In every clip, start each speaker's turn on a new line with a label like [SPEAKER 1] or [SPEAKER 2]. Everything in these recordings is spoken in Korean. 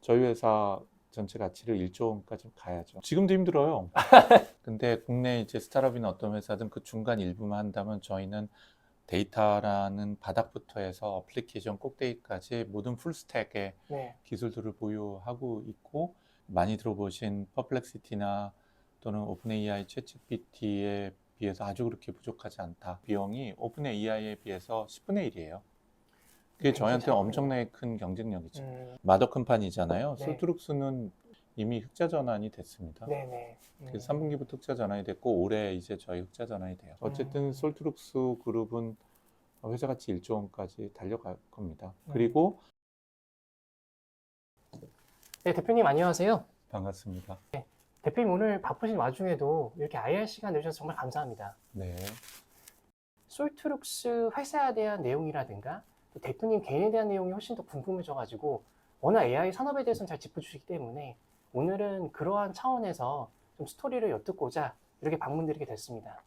[SPEAKER 1] 저희 회사 전체 가치를 1조 원까지 가야죠. 지금도 힘들어요. 근데 국내 이제 스타트업이나 어떤 회사든 그 중간 일부만 한다면 저희는 데이터라는 바닥부터 해서 어플리케이션 꼭대기까지 모든 풀스택의
[SPEAKER 2] 네.
[SPEAKER 1] 기술들을 보유하고 있고, 많이 들어보신 퍼플렉시티나 또는 오픈AI 챗GPT에 비해서 아주 그렇게 부족하지 않다. 비용이 오픈AI에 비해서 10분의 1이에요. 그게
[SPEAKER 2] 굉장히
[SPEAKER 1] 저희한테
[SPEAKER 2] 작군요.
[SPEAKER 1] 엄청나게 큰 경쟁력이죠.
[SPEAKER 2] 음,
[SPEAKER 1] 마더 컴판이잖아요.
[SPEAKER 2] 네.
[SPEAKER 1] 솔트룩스는 이미 흑자 전환이 됐습니다.
[SPEAKER 2] 네네.
[SPEAKER 1] 그래서 3분기부터 흑자 전환이 됐고 올해 이제 저희 흑자 전환이 돼요. 어쨌든 솔트룩스 그룹은 회사 가치 1조 원까지 달려갈 겁니다. 그리고
[SPEAKER 2] 네, 대표님 안녕하세요.
[SPEAKER 1] 반갑습니다.
[SPEAKER 2] 대표님 오늘 바쁘신 와중에도 이렇게 IR 시간 내주셔서 정말 감사합니다.
[SPEAKER 1] 네.
[SPEAKER 2] 솔트룩스 회사에 대한 내용이라든가 또 대표님 개인에 대한 내용이 훨씬 더 궁금해져가지고 워낙 AI 산업에 대해서는 잘 짚어주시기 때문에 오늘은 그러한 차원에서 좀 스토리를 엿듣고자 이렇게 방문드리게 됐습니다.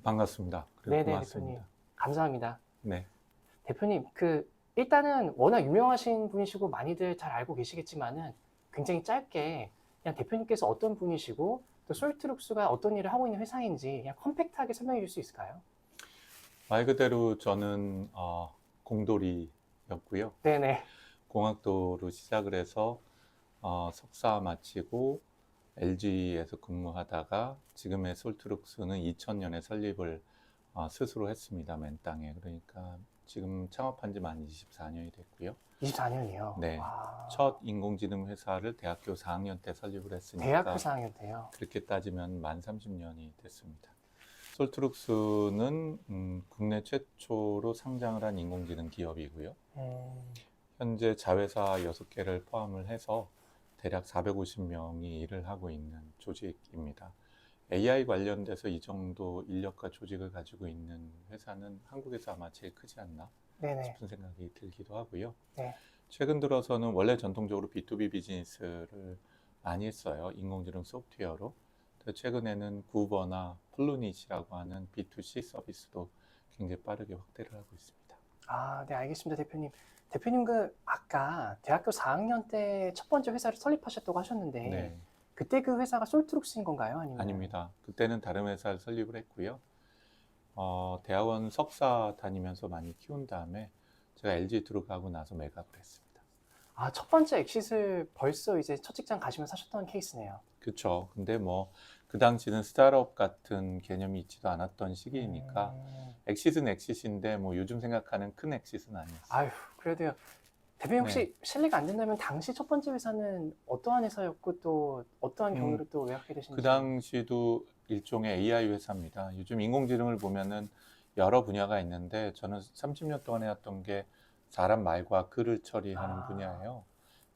[SPEAKER 1] 반갑습니다.
[SPEAKER 2] 네네,
[SPEAKER 1] 고맙습니다.
[SPEAKER 2] 대표님. 감사합니다.
[SPEAKER 1] 네.
[SPEAKER 2] 대표님, 일단은 워낙 유명하신 분이시고 많이들 잘 알고 계시겠지만은 굉장히 짧게 그냥 대표님께서 어떤 분이시고 또 솔트룩스가 어떤 일을 하고 있는 회사인지 그냥 컴팩트하게 설명해 줄 수 있을까요?
[SPEAKER 1] 말 그대로 저는 공돌이였고요.
[SPEAKER 2] 네네.
[SPEAKER 1] 공학도로 시작을 해서 석사 마치고 LG에서 근무하다가 지금의 솔트룩스는 2000년에 설립을 스스로 했습니다. 맨 땅에. 그러니까 지금 창업한 지 만 24년이 됐고요.
[SPEAKER 2] 24년이요.
[SPEAKER 1] 네.
[SPEAKER 2] 와.
[SPEAKER 1] 첫 인공지능 회사를 대학교 4학년 때 설립을 했으니까
[SPEAKER 2] 대학교 4학년 때요.
[SPEAKER 1] 그렇게 따지면 만 30년이 됐습니다. 솔트룩스는 국내 최초로 상장을 한 인공지능 기업이고요. 현재 자회사 6개를 포함을 해서 대략 450명이 일을 하고 있는 조직입니다. AI 관련돼서 이 정도 인력과 조직을 가지고 있는 회사는 한국에서 아마 제일 크지 않나
[SPEAKER 2] 네네.
[SPEAKER 1] 싶은 생각이 들기도 하고요.
[SPEAKER 2] 네.
[SPEAKER 1] 최근 들어서는 원래 전통적으로 B2B 비즈니스를 많이 했어요. 인공지능 소프트웨어로. 최근에는 구버나 플루닛이라고 하는 B2C 서비스도 굉장히 빠르게 확대를 하고 있습니다.
[SPEAKER 2] 아, 네, 알겠습니다, 대표님. 대표님 아까 대학교 4학년 때 첫 번째 회사를 설립하셨다고 하셨는데
[SPEAKER 1] 네,
[SPEAKER 2] 그때 그 회사가 솔트룩스인 건가요? 아니면?
[SPEAKER 1] 아닙니다. 그때는 다른 회사를 설립을 했고요. 대학원 석사 다니면서 많이 키운 다음에 제가 LG 들어가고 나서 매각을 했습니다.
[SPEAKER 2] 아, 첫 번째 엑싯을 벌써 이제 첫 직장 가시면서 하셨던 케이스네요.
[SPEAKER 1] 그렇죠. 근데 뭐 그 당시는 스타트업 같은 개념이 있지도 않았던 시기이니까 엑싯은 엑싯인데 뭐 요즘 생각하는 큰 엑싯은 아니었어요.
[SPEAKER 2] 아유, 그래도요. 대표님 혹시
[SPEAKER 1] 네.
[SPEAKER 2] 실례가 안 된다면 당시 첫 번째 회사는 어떠한 회사였고 또 어떠한 경로로 또 외곽하게 되신지?
[SPEAKER 1] 그 당시도 일종의 AI 회사입니다. 요즘 인공지능을 보면은 여러 분야가 있는데 저는 30년 동안 해왔던 게 사람 말과 글을 처리하는 분야예요.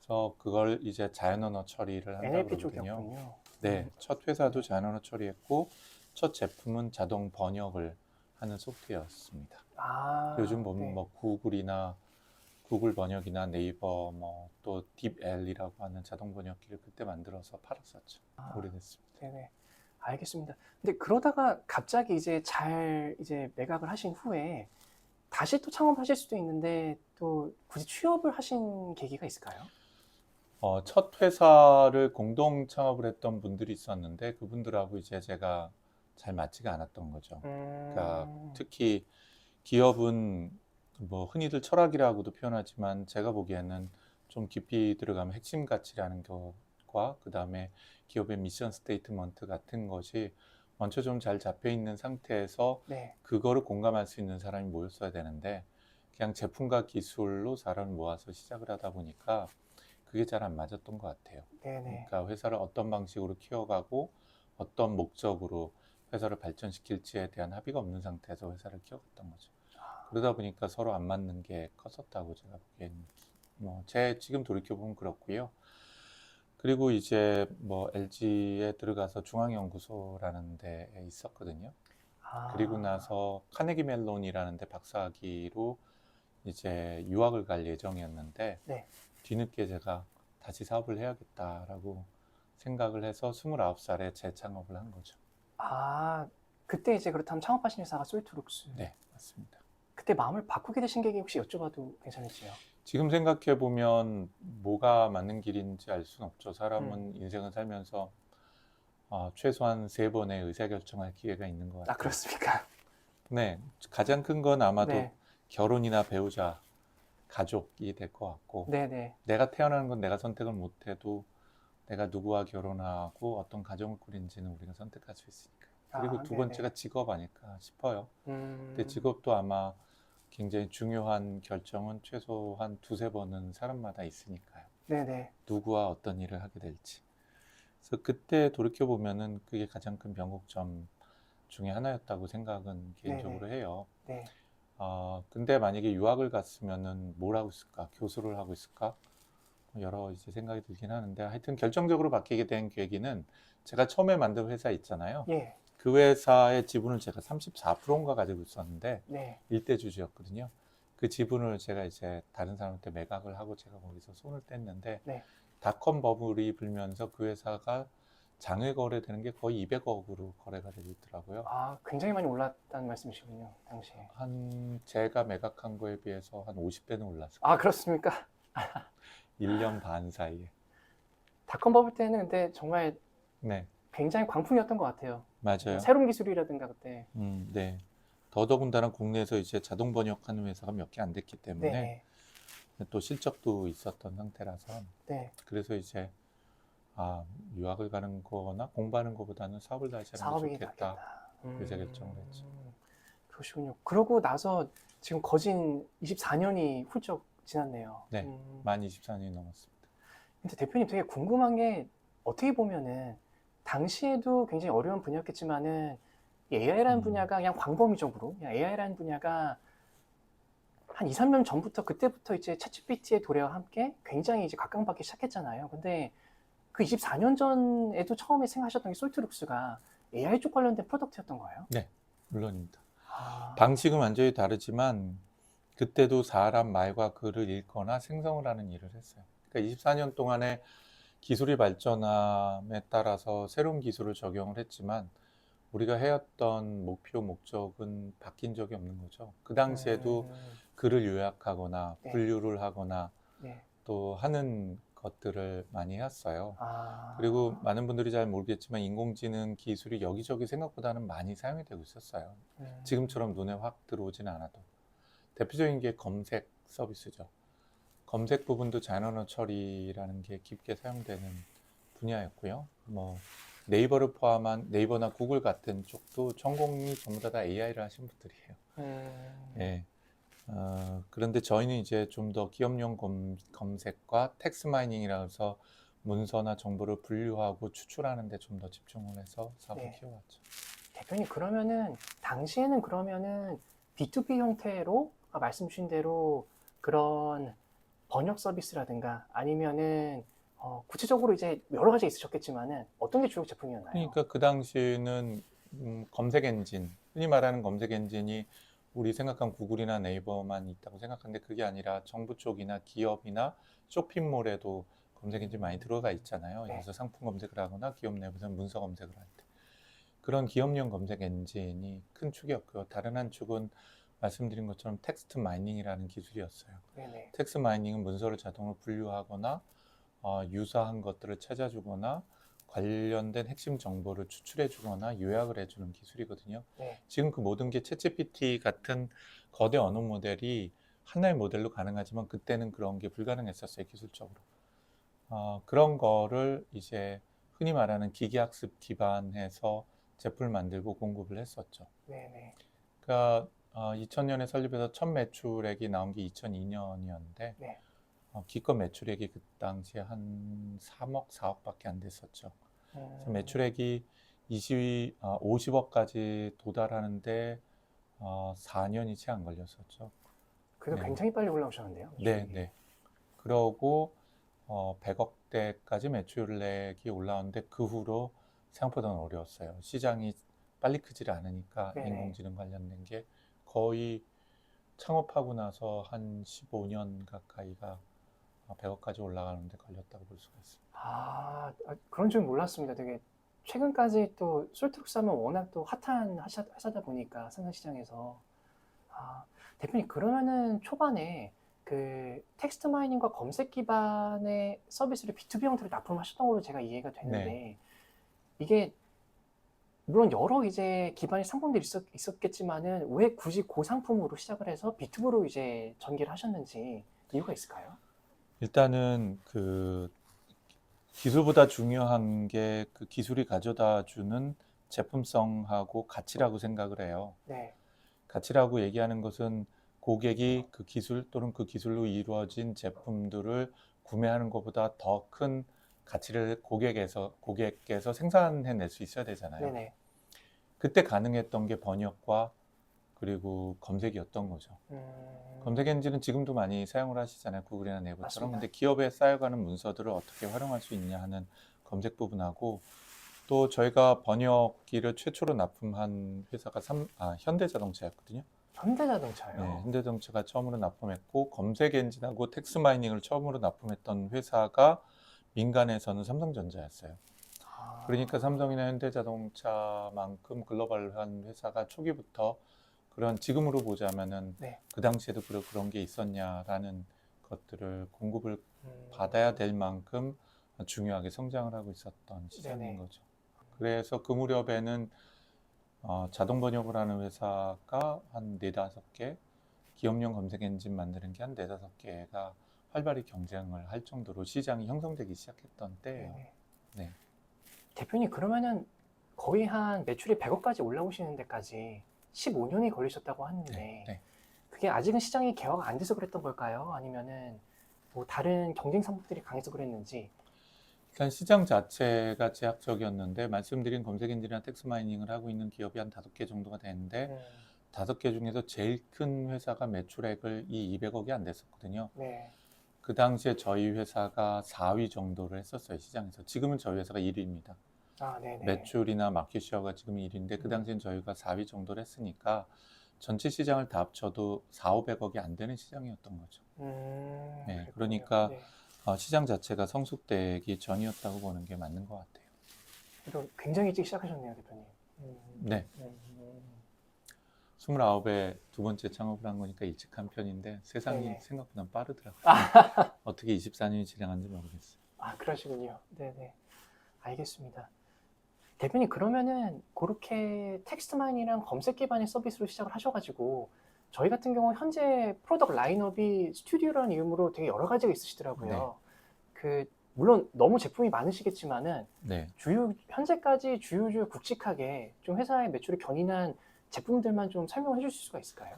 [SPEAKER 1] 그래서 그걸 이제 자연언어 처리를 한다
[SPEAKER 2] NLP
[SPEAKER 1] 그러거든요.
[SPEAKER 2] 쪽이었군요.
[SPEAKER 1] 네, 첫 회사도 자연언어 처리했고 첫 제품은 자동 번역을 하는 소프트웨어였습니다.
[SPEAKER 2] 아,
[SPEAKER 1] 요즘 보면
[SPEAKER 2] 네.
[SPEAKER 1] 뭐 구글이나 구글 번역이나 네이버 뭐 또 딥L이라고 하는 자동 번역기를 그때 만들어서 팔았었죠. 오래됐습니다.
[SPEAKER 2] 네네. 알겠습니다. 근데 그러다가 갑자기 이제 이제 매각을 하신 후에 다시 또 창업하실 수도 있는데 또 굳이 취업을 하신 계기가 있을까요?
[SPEAKER 1] 첫 회사를 공동 창업을 했던 분들이 있었는데 그분들하고 이제 제가 잘 맞지가 않았던 거죠. 그러니까 특히 기업은 뭐 흔히들 철학이라고도 표현하지만 제가 보기에는 좀 깊이 들어가면 핵심 가치라는 것과 그 다음에 기업의 미션 스테이트먼트 같은 것이 먼저 좀 잘 잡혀 있는 상태에서
[SPEAKER 2] 네.
[SPEAKER 1] 그거를 공감할 수 있는 사람이 모였어야 되는데 그냥 제품과 기술로 사람을 모아서 시작을 하다 보니까 그게 잘 안 맞았던 것 같아요.
[SPEAKER 2] 네네.
[SPEAKER 1] 그러니까 회사를 어떤 방식으로 키워가고 어떤 목적으로 회사를 발전시킬지에 대한 합의가 없는 상태에서 회사를 키워갔던 거죠. 그러다 보니까 서로 안 맞는 게 컸었다고 제가 보기엔 제 지금 돌이켜보면 그렇고요. 그리고 이제 뭐 LG에 들어가서 중앙연구소라는 데에 있었거든요. 그리고 나서 카네기 멜론이라는 데 박사학위로 이제 유학을 갈 예정이었는데
[SPEAKER 2] 네.
[SPEAKER 1] 뒤늦게 제가 다시 사업을 해야겠다라고 생각을 해서 29살에 재창업을 한 거죠.
[SPEAKER 2] 아, 그때 이제 그렇다면 창업하신 회사가 솔트룩스.
[SPEAKER 1] 네, 맞습니다.
[SPEAKER 2] 그때 마음을 바꾸게 되신 계기 혹시 여쭤봐도 괜찮으시죠?
[SPEAKER 1] 지금 생각해 보면 뭐가 맞는 길인지 알 수는 없죠. 사람은 인생을 살면서 최소한 3번의 의사결정할 기회가 있는 것
[SPEAKER 2] 아,
[SPEAKER 1] 같아요.
[SPEAKER 2] 그렇습니까?
[SPEAKER 1] 네, 가장 큰 건 아마도
[SPEAKER 2] 네,
[SPEAKER 1] 결혼이나 배우자, 가족이 될 것 같고,
[SPEAKER 2] 네, 네.
[SPEAKER 1] 내가 태어나는 건 내가 선택을 못해도 내가 누구와 결혼하고 어떤 가정을 꾸린지는 우리가 선택할 수 있으니까. 그리고
[SPEAKER 2] 아,
[SPEAKER 1] 두
[SPEAKER 2] 네, 네.
[SPEAKER 1] 번째가 직업 아닐까 싶어요. 근데
[SPEAKER 2] 음,
[SPEAKER 1] 직업도 아마 굉장히 중요한 결정은 최소한 2-3번은 사람마다 있으니까요.
[SPEAKER 2] 네, 네,
[SPEAKER 1] 누구와 어떤 일을 하게 될지. 그래서 그때 돌이켜 보면은 그게 가장 큰 변곡점 중에 하나였다고 생각은
[SPEAKER 2] 네, 네,
[SPEAKER 1] 개인적으로 해요.
[SPEAKER 2] 네,
[SPEAKER 1] 근데 만약에 유학을 갔으면은 뭘 하고 있을까? 교수를 하고 있을까? 여러 이제 생각이 들긴 하는데 하여튼 결정적으로 바뀌게 된 계기는 제가 처음에 만든 회사 있잖아요.
[SPEAKER 2] 예,
[SPEAKER 1] 그 회사의 지분을 제가 34%인가 가지고 있었는데
[SPEAKER 2] 네,
[SPEAKER 1] 일대주주였거든요. 그 지분을 제가 이제 다른 사람한테 매각을 하고 제가 거기서 손을 뗐는데
[SPEAKER 2] 네.
[SPEAKER 1] 닷컴 버블이 불면서 그 회사가 장외 거래되는 게 거의 200억으로 거래가 되고 있더라고요.
[SPEAKER 2] 아, 굉장히 많이 올랐다는 말씀이시군요, 당시에.
[SPEAKER 1] 한 제가 매각한 거에 비해서 한 50배는 올랐을
[SPEAKER 2] 아,
[SPEAKER 1] 거예요.
[SPEAKER 2] 그렇습니까?
[SPEAKER 1] 1년 반 사이에.
[SPEAKER 2] 닷컴 버블 때는 근데 정말
[SPEAKER 1] 네,
[SPEAKER 2] 굉장히 광풍이었던 것 같아요.
[SPEAKER 1] 맞아요.
[SPEAKER 2] 새로운 기술이라든가 그때.
[SPEAKER 1] 네. 더더군다나 국내에서 이제 자동 번역하는 회사가 몇 개 안 됐기 때문에
[SPEAKER 2] 네,
[SPEAKER 1] 또 실적도 있었던 상태라서
[SPEAKER 2] 네.
[SPEAKER 1] 그래서 이제 유학을 가는 거나 공부하는 것보다는 사업을 다시 하는 게
[SPEAKER 2] 사업이
[SPEAKER 1] 좋겠다.
[SPEAKER 2] 낫겠다.
[SPEAKER 1] 의사 결정을 했죠.
[SPEAKER 2] 그러시군요. 그러고 나서 지금 거진 24년이 훌쩍 지났네요.
[SPEAKER 1] 네, 만 24년이 넘었습니다.
[SPEAKER 2] 근데 대표님 되게 궁금한 게 어떻게 보면은 당시에도 굉장히 어려운 분야였겠지만은 AI라는 분야가 그냥 광범위적으로 그냥 AI라는 분야가 한 2, 3년 전부터 그때부터 이제 챗GPT의 도래와 함께 굉장히 이제 각광받기 시작했잖아요. 근데 그 24년 전에도 처음에 생각하셨던 게 솔트룩스가 AI 쪽 관련된 프로덕트였던 거예요?
[SPEAKER 1] 네, 물론입니다.
[SPEAKER 2] 아,
[SPEAKER 1] 방식은 완전히 다르지만 그때도 사람 말과 글을 읽거나 생성을 하는 일을 했어요. 그러니까 24년 동안에 기술이 발전함에 따라서 새로운 기술을 적용을 했지만 우리가 해왔던 목표, 목적은 바뀐 적이 없는 거죠. 그 당시에도 글을 요약하거나
[SPEAKER 2] 네,
[SPEAKER 1] 분류를 하거나
[SPEAKER 2] 네.
[SPEAKER 1] 또 하는 것들을 많이 했어요.
[SPEAKER 2] 아,
[SPEAKER 1] 그리고 많은 분들이 잘 모르겠지만 인공지능 기술이 여기저기 생각보다는 많이 사용이 되고 있었어요. 지금처럼 눈에 확 들어오지는 않아도. 대표적인 게 검색 서비스죠. 검색 부분도 자연 언어 처리라는 게 깊게 사용되는 분야였고요. 뭐 네이버를 포함한 네이버나 구글 같은 쪽도 전공이 전부 다 AI를 하신 분들이에요. 예. 그런데 저희는 이제 좀 더 기업용 검색과 텍스트 마이닝이라 해서 문서나 정보를 분류하고 추출하는 데 좀 더 집중을 해서 사업을
[SPEAKER 2] 네.
[SPEAKER 1] 키워왔죠.
[SPEAKER 2] 대표님 그러면은 당시에는 그러면은 B2B 형태로 아까 말씀 주신 대로 그런 번역 서비스라든가 아니면은 구체적으로 이제 여러 가지 있으셨겠지만은 어떤 게 주요 제품이었나요?
[SPEAKER 1] 그러니까 그 당시에는 검색 엔진, 흔히 말하는 검색 엔진이 우리 생각한 구글이나 네이버만 있다고 생각하는데 그게 아니라 정부 쪽이나 기업이나 쇼핑몰에도 검색 엔진 많이 들어가 있잖아요.
[SPEAKER 2] 네.
[SPEAKER 1] 그래서 상품 검색을 하거나 기업 내부에서 문서 검색을 할 때. 그런 기업용 검색 엔진이 큰 축이었고요. 다른 한 축은 말씀드린 것처럼 텍스트 마이닝이라는 기술이었어요.
[SPEAKER 2] 네네.
[SPEAKER 1] 텍스트 마이닝은 문서를 자동으로 분류하거나 유사한 것들을 찾아주거나 관련된 핵심 정보를 추출해주거나 요약을 해주는 기술이거든요.
[SPEAKER 2] 네.
[SPEAKER 1] 지금 그 모든 게 챗GPT 같은 거대 언어 모델이 하나의 모델로 가능하지만 그때는 그런 게 불가능했었어요, 기술적으로. 그런 거를 이제 흔히 말하는 기계학습 기반해서 제품을 만들고 공급을 했었죠.
[SPEAKER 2] 네네.
[SPEAKER 1] 그러니까 2000년에 설립해서 첫 매출액이 나온 게 2002년이었는데
[SPEAKER 2] 네.
[SPEAKER 1] 기껏 매출액이 그 당시에 한 3억, 4억밖에 안 됐었죠. 그래서 매출액이 50억까지 도달하는데 4년이 채 안 걸렸었죠.
[SPEAKER 2] 그래도
[SPEAKER 1] 네,
[SPEAKER 2] 굉장히 빨리 올라오셨는데요.
[SPEAKER 1] 네,
[SPEAKER 2] 매출이.
[SPEAKER 1] 네. 그러고 100억대까지 매출액이 올라왔는데 그 후로 생각보다는 어려웠어요. 시장이 빨리 크질 않으니까
[SPEAKER 2] 네네.
[SPEAKER 1] 인공지능 관련된 게 거의 창업하고 나서 한 15년 가까이가 100억까지 올라가는데 걸렸다고 볼 수가 있습니다.
[SPEAKER 2] 그런 줄 몰랐습니다. 되게 최근까지 또 솔트룩스 하면 워낙 또 핫한 회사다 보니까 상장 시장에서. 아, 대표님 그러면은 초반에 그 텍스트 마이닝과 검색 기반의 서비스를 B2B 형태로 납품하셨던 걸로 제가 이해가 되는데 이게 물론 여러 이제 기반의 상품들이 있었겠지만은 왜 굳이 그 상품으로 시작을 해서 B2B로 이제 전개를 하셨는지 이유가 있을까요?
[SPEAKER 1] 일단은 그 기술보다 중요한 게 그 기술이 가져다 주는 제품성하고 가치라고 생각을 해요.
[SPEAKER 2] 네,
[SPEAKER 1] 가치라고 얘기하는 것은 고객이 그 기술 또는 그 기술로 이루어진 제품들을 구매하는 것보다 더 큰 가치를 고객께서 생산해낼 수 있어야 되잖아요.
[SPEAKER 2] 네네.
[SPEAKER 1] 그때 가능했던 게 번역과 그리고 검색이었던 거죠. 검색 엔진은 지금도 많이 사용을 하시잖아요. 구글이나 네이버처럼.
[SPEAKER 2] 맞습니다.
[SPEAKER 1] 근데 기업에 쌓여가는 문서들을 어떻게 활용할 수 있냐 하는 검색 부분하고 또 저희가 번역기를 최초로 납품한 회사가 현대자동차였거든요.
[SPEAKER 2] 현대자동차요.
[SPEAKER 1] 네, 현대자동차가 처음으로 납품했고 검색 엔진하고 텍스트 마이닝을 처음으로 납품했던 회사가 민간에서는 삼성전자였어요.
[SPEAKER 2] 아,
[SPEAKER 1] 그러니까 삼성이나 현대자동차만큼 글로벌한 회사가 초기부터 그런 지금으로 보자면은
[SPEAKER 2] 네.
[SPEAKER 1] 그 당시에도 그런 게 있었냐라는 것들을 공급을
[SPEAKER 2] 음,
[SPEAKER 1] 받아야 될 만큼 중요하게 성장을 하고 있었던 시장인
[SPEAKER 2] 네네.
[SPEAKER 1] 거죠. 그래서 그 무렵에는 자동 번역을 하는 회사가 한 4-5개, 기업용 검색 엔진 만드는 게 한 4-5개가 활발히 경쟁을 할 정도로 시장이 형성되기 시작했던 때예요.
[SPEAKER 2] 네네.
[SPEAKER 1] 네.
[SPEAKER 2] 대표님 그러면은 거의 한 매출이 100억까지 올라오시는 데까지 15년이 걸리셨다고 하는데
[SPEAKER 1] 네.
[SPEAKER 2] 그게 아직은 시장이 개화가 안 돼서 그랬던 걸까요? 아니면은 뭐 다른 경쟁 상품들이 강해서 그랬는지.
[SPEAKER 1] 일단 시장 자체가 제약적이었는데 말씀드린 검색 엔진이나 텍스트 마이닝을 하고 있는 기업이 한 5개 정도가 되는데
[SPEAKER 2] 음,
[SPEAKER 1] 5개 중에서 제일 큰 회사가 매출액을 200억이 안 됐었거든요.
[SPEAKER 2] 네.
[SPEAKER 1] 그 당시에 저희 회사가 4위 정도를 했었어요, 시장에서. 지금은 저희 회사가 1위입니다.
[SPEAKER 2] 아, 네네.
[SPEAKER 1] 매출이나 마켓시어가 지금 1위인데 그 당시엔 저희가 4위 정도를 했으니까 전체 시장을 다 합쳐도 400~500억이 안 되는 시장이었던 거죠. 네,
[SPEAKER 2] 그랬군요.
[SPEAKER 1] 그러니까
[SPEAKER 2] 네.
[SPEAKER 1] 시장 자체가 성숙되기 전이었다고 보는 게 맞는 것 같아요.
[SPEAKER 2] 그래도 굉장히 일찍 시작하셨네요, 대표님.
[SPEAKER 1] 네,
[SPEAKER 2] 음,
[SPEAKER 1] 29에 두 번째 창업을 한 거니까 일찍 한 편인데 세상이
[SPEAKER 2] 네네.
[SPEAKER 1] 생각보다 빠르더라고요.
[SPEAKER 2] 아,
[SPEAKER 1] 어떻게 24년이 지나간지 모르겠어요.
[SPEAKER 2] 그러시군요. 네네. 알겠습니다. 대표님 그러면은 그렇게 텍스트 마이닝이랑 검색 기반의 서비스로 시작을 하셔가지고 저희 같은 경우 현재 프로덕트 라인업이 스튜디오라는 이름으로 되게 여러 가지가 있으시더라고요. 그 물론 너무 제품이 많으시겠지만은
[SPEAKER 1] 네,
[SPEAKER 2] 현재까지 주요 굵직하게 좀 회사의 매출을 견인한 제품들만 좀 설명해 주실 수가 있을까요?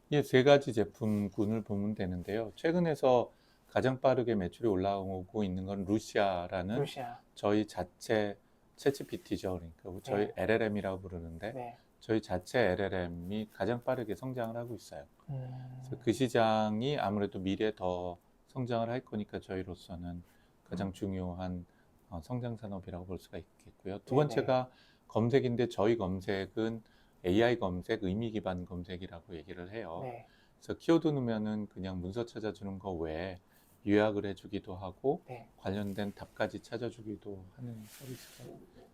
[SPEAKER 1] 이게 세 가지 제품군을 보면 되는데요. 최근에서 가장 빠르게 매출이 올라오고 있는 건 루시아라는
[SPEAKER 2] 루시아.
[SPEAKER 1] 저희 자체 챗GPT죠. 그러니까 저희
[SPEAKER 2] 네.
[SPEAKER 1] LLM이라고 부르는데
[SPEAKER 2] 네.
[SPEAKER 1] 저희 자체 LLM이 가장 빠르게 성장을 하고 있어요. 그래서 그
[SPEAKER 2] 음,
[SPEAKER 1] 시장이 아무래도 미래에 더 성장을 할 거니까 저희로서는 가장 중요한 성장 산업이라고 볼 수가 있겠고요. 두
[SPEAKER 2] 네네.
[SPEAKER 1] 번째가 검색인데 저희 검색은 AI 검색, 의미 기반 검색이라고 얘기를 해요.
[SPEAKER 2] 네.
[SPEAKER 1] 그래서 키워드 넣으면은 그냥 문서 찾아주는 거 외에 요약을 해주기도 하고
[SPEAKER 2] 네.
[SPEAKER 1] 관련된 답까지 찾아주기도 하는 서비스가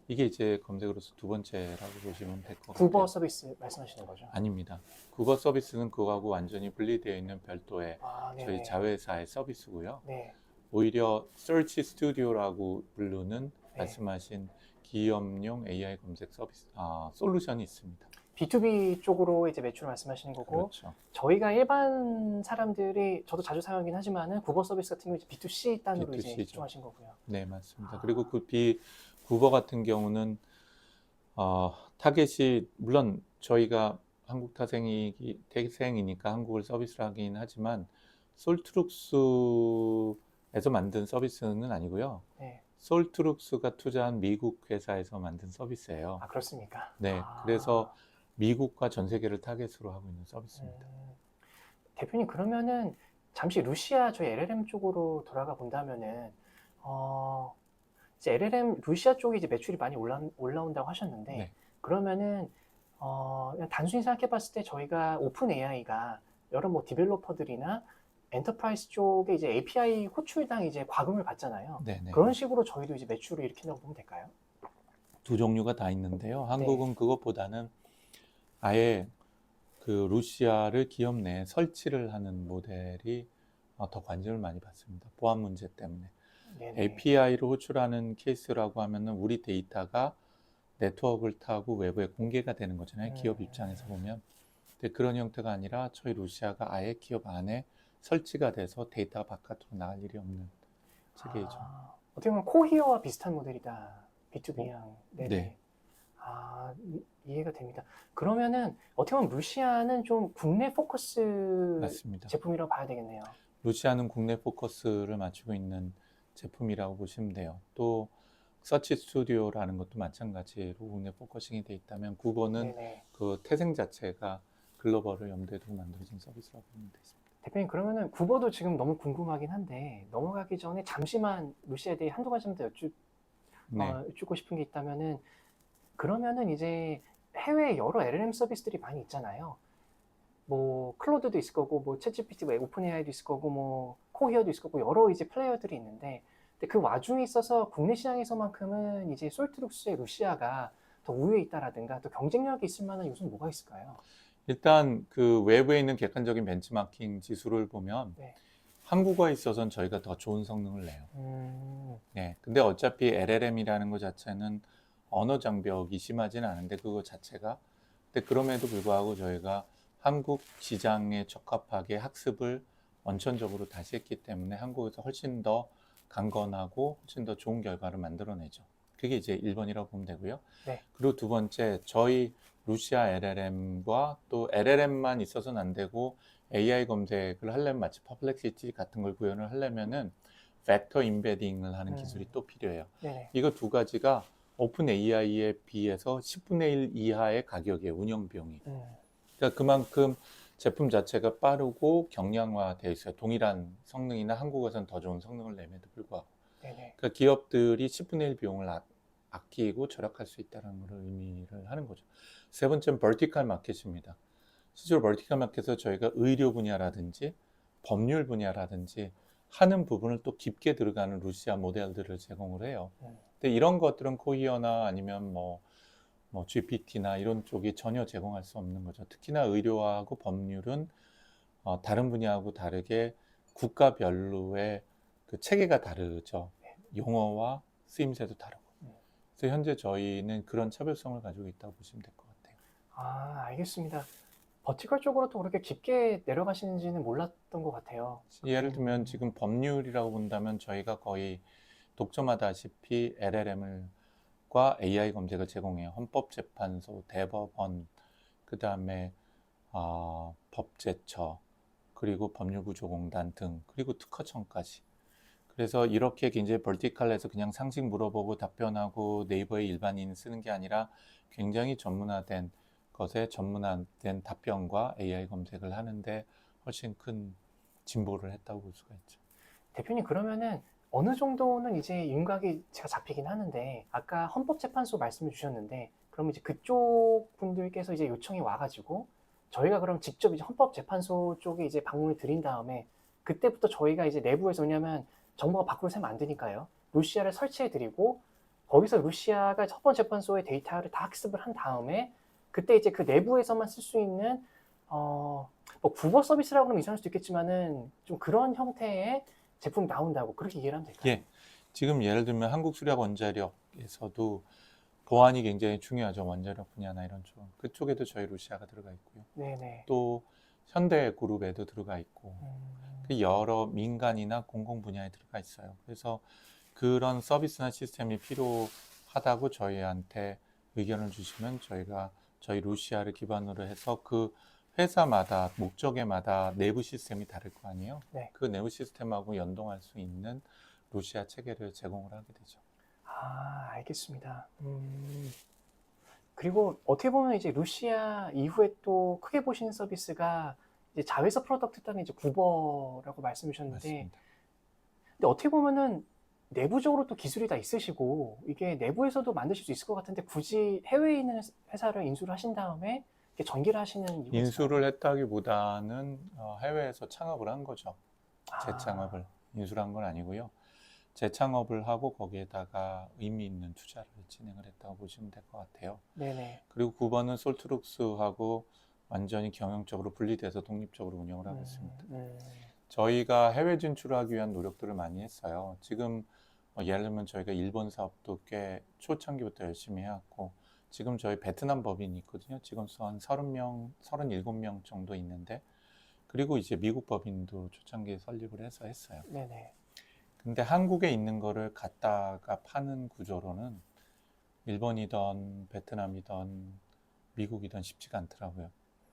[SPEAKER 1] 이게 이제 검색으로서 두 번째라고 보시면 될 것 같아요.
[SPEAKER 2] 구버 서비스 말씀하시는 거죠?
[SPEAKER 1] 아닙니다. 국어 서비스는 그거하고 완전히 분리되어 있는 별도의 저희
[SPEAKER 2] 네네.
[SPEAKER 1] 자회사의 서비스고요.
[SPEAKER 2] 네.
[SPEAKER 1] 오히려 Search Studio라고 부르는
[SPEAKER 2] 네.
[SPEAKER 1] 말씀하신 기업용 AI 검색 서비스 솔루션이 있습니다.
[SPEAKER 2] B2B 쪽으로 이제 매출을 말씀하시는 거고,
[SPEAKER 1] 그렇죠.
[SPEAKER 2] 저희가 일반 사람들이, 저도 자주 사용하긴 하지만은 구버 서비스 같은 경우 이제 B2C 단으로 이제
[SPEAKER 1] B2C 죠.
[SPEAKER 2] 집중하신 거고요.
[SPEAKER 1] 네, 맞습니다.
[SPEAKER 2] 아.
[SPEAKER 1] 그리고 구버 같은 경우는 타겟이 물론 저희가 한국 태생이니까 한국을 서비스를 하긴 하지만 솔트룩스에서 만든 서비스는 아니고요.
[SPEAKER 2] 네.
[SPEAKER 1] 솔트룩스가 투자한 미국 회사에서 만든 서비스예요.
[SPEAKER 2] 그렇습니까?
[SPEAKER 1] 네, 그래서 미국과 전 세계를 타겟으로 하고 있는 서비스입니다.
[SPEAKER 2] 대표님 그러면은 잠시 루시아 저희 LLM 쪽으로 돌아가 본다면은 이제 LLM 루시아 쪽이 이제 매출이 많이 올라온다고 하셨는데
[SPEAKER 1] 네.
[SPEAKER 2] 그러면은 그냥 단순히 생각해봤을 때 저희가 오픈 AI가 여러 뭐 디벨로퍼들이나 엔터프라이즈 쪽에 이제 API 호출당 이제 과금을 받잖아요.
[SPEAKER 1] 네네.
[SPEAKER 2] 그런 식으로 저희도 이제 매출을 일으킨다고 보면 될까요?
[SPEAKER 1] 두 종류가 다 있는데요. 한국은 그것보다는 아예 그 루시아를 기업 내에 설치를 하는 모델이 더 관심을 많이 받습니다. 보안 문제 때문에.
[SPEAKER 2] 네네.
[SPEAKER 1] API로 호출하는 케이스라고 하면은 우리 데이터가 네트워크를 타고 외부에 공개가 되는 거잖아요. 기업 입장에서 보면. 근데 그런 형태가 아니라 저희 루시아가 아예 기업 안에 설치가 돼서 데이터가 바깥으로 나갈 일이 없는 체계이죠.
[SPEAKER 2] 어떻게 보면 코히어와 비슷한 모델이다. B2B형.
[SPEAKER 1] 네.
[SPEAKER 2] 네네. 이해가 됩니다. 그러면은 어떻게 보면 루시아는 좀 국내 포커스
[SPEAKER 1] 맞습니다.
[SPEAKER 2] 제품이라고 봐야 되겠네요.
[SPEAKER 1] 루시아는 국내 포커스를 맞추고 있는 제품이라고 보시면 돼요. 또 서치 스튜디오라는 것도 마찬가지로 국내 포커싱이 돼 있다면 국어는
[SPEAKER 2] 네네.
[SPEAKER 1] 그 태생 자체가 글로벌을 염두에 두고 만들어진 서비스라고 보면 되겠습니다.
[SPEAKER 2] 대표님 그러면은 구버도 지금 너무 궁금하긴 한데 넘어가기 전에 잠시만 루시아에 대해 한두 가지만 더
[SPEAKER 1] 네.
[SPEAKER 2] 여쭙고 싶은 게 있다면은 그러면은 이제 해외에 여러 LLM 서비스들이 많이 있잖아요. 뭐 클로드도 있을 거고 뭐 챗GPT, 뭐 오픈AI도 있을 거고 뭐 코히어도 있을 거고 여러 이제 플레이어들이 있는데 근데 그 와중에 있어서 국내 시장에서만큼은 이제 솔트룩스의 루시아가 더 우위에 있다라든가 또 경쟁력이 있을 만한 요소는 뭐가 있을까요?
[SPEAKER 1] 일단 그 외부에 있는 객관적인 벤치마킹 지수를 보면
[SPEAKER 2] 네.
[SPEAKER 1] 한국어에 있어서는 저희가 더 좋은 성능을 내요.
[SPEAKER 2] 음,
[SPEAKER 1] 네. 근데 어차피 LLM이라는 것 자체는 언어 장벽이 심하지는 않은데 그거 자체가 근데 그럼에도 불구하고 저희가 한국 시장에 적합하게 학습을 원천적으로 다시 했기 때문에 한국에서 훨씬 더 강건하고 훨씬 더 좋은 결과를 만들어내죠. 그게 이제 1번이라고 보면 되고요.
[SPEAKER 2] 네.
[SPEAKER 1] 그리고 두 번째, 저희 루시아 LLM과 또 LLM만 있어서는 안 되고 AI 검색을 하려면 마치 퍼플렉시티 같은 걸 구현을 하려면은 팩터 임베딩을 하는 기술이 또 필요해요.
[SPEAKER 2] 네네.
[SPEAKER 1] 이거 두 가지가 오픈 AI에 비해서 10분의 1 이하의 가격이에요. 운영 비용이. 그러니까 그만큼 제품 자체가 빠르고 경량화되어 있어요. 동일한 성능이나 한국에서는 더 좋은 성능을 내면도 불구하고.
[SPEAKER 2] 네네.
[SPEAKER 1] 그러니까 기업들이 10분의 1 비용을 아끼고 절약할 수 있다는 걸 의미를 하는 거죠. 세 번째는 벌티컬 마켓입니다. 실제로 벌티컬 마켓에서 저희가 의료 분야라든지 법률 분야라든지 하는 부분을 또 깊게 들어가는 루시아 모델들을 제공을 해요. 근데 이런 것들은 코이어나 아니면 뭐 GPT나 이런 쪽이 전혀 제공할 수 없는 거죠. 특히나 의료하고 법률은 다른 분야하고 다르게 국가별로의 그 체계가 다르죠. 용어와 쓰임새도 다르고. 그래서 현재 저희는 그런 차별성을 가지고 있다고 보시면 될 것 같아요.
[SPEAKER 2] 알겠습니다. 버티컬 쪽으로 또 그렇게 깊게 내려가시는지는 몰랐던 것 같아요.
[SPEAKER 1] 예를 들면 지금 법률이라고 본다면 저희가 거의 독점하다시피 LLM과 AI 검색을 제공해요. 헌법재판소, 대법원, 그 다음에 법제처, 그리고 법률구조공단 등, 그리고 특허청까지. 그래서 이렇게 굉장히 벌티컬해서 그냥 상식 물어보고 답변하고 네이버에 일반인 쓰는 게 아니라 굉장히 전문화된 것에 전문화된 답변과 AI 검색을 하는데 훨씬 큰 진보를 했다고 볼 수가 있죠.
[SPEAKER 2] 대표님 그러면은 어느 정도는 이제 윤곽이 제가 잡히긴 하는데 아까 헌법재판소 말씀을 주셨는데 그러면 이제 그쪽 분들께서 이제 요청이 와가지고 저희가 그럼 직접 이제 헌법재판소 쪽에 이제 방문을 드린 다음에 그때부터 저희가 이제 내부에서 왜냐면 정보가 밖으로 새면 안 되니까요. 루시아를 설치해 드리고 거기서 루시아가 헌법재판소의 데이터를 다 학습을 한 다음에 그때 이제 그 내부에서만 쓸 수 있는 뭐 국어 서비스라고 하면 이상할 수도 있겠지만은 좀 그런 형태의 제품이 나온다고 그렇게 이해를 하면 될까요?
[SPEAKER 1] 예, 지금 예를 들면 한국수력원자력에서도 보안이 굉장히 중요하죠. 원자력 분야나 이런 쪽. 그쪽에도 저희 루시아가 들어가 있고요.
[SPEAKER 2] 네네.
[SPEAKER 1] 또 현대그룹에도 들어가 있고 그 여러 민간이나 공공 분야에 들어가 있어요. 그래서 그런 서비스나 시스템이 필요하다고 저희한테 의견을 주시면 저희가 저희 루시아를 기반으로 해서 그 회사마다 목적에마다 내부 시스템이 다를 거 아니에요.
[SPEAKER 2] 네.
[SPEAKER 1] 그 내부 시스템하고 연동할 수 있는 루시아 체계를 제공을 하게 되죠.
[SPEAKER 2] 알겠습니다. 그리고 어떻게 보면 이제 루시아 이후에 또 크게 보시는 서비스가 이제 자회사 프로덕트 따는 이제 구버라고 말씀해 주셨는데
[SPEAKER 1] 맞습니다.
[SPEAKER 2] 근데 어떻게 보면은 내부적으로 또 기술이 다 있으시고 이게 내부에서도 만드실 수 있을 것 같은데 굳이 해외에 있는 회사를 인수를 하신 다음에 이렇게 전기를 하시는 이유가
[SPEAKER 1] 인수를
[SPEAKER 2] 있을까요?
[SPEAKER 1] 했다기보다는 해외에서 창업을 한 거죠.
[SPEAKER 2] 아,
[SPEAKER 1] 재창업을. 인수를 한 건 아니고요. 재창업을 하고 거기에다가 의미 있는 투자를 진행을 했다고 보시면 될 것 같아요.
[SPEAKER 2] 네네.
[SPEAKER 1] 그리고 9번은 솔트룩스하고 완전히 경영적으로 분리돼서 독립적으로 운영을 하고 있습니다. 저희가 해외 진출하기 위한 노력들을 많이 했어요. 지금 예를 들면 저희가 일본 사업도 꽤 초창기부터 열심히 해왔고 지금 저희 베트남 법인이 있거든요. 직원 수 한 30명, 37명 정도 있는데 그리고 이제 미국 법인도 초창기에 설립을 해서 했어요.
[SPEAKER 2] 네네.
[SPEAKER 1] 근데 한국에 있는 거를 갖다가 파는 구조로는 일본이든 베트남이든 미국이든 쉽지가 않더라고요.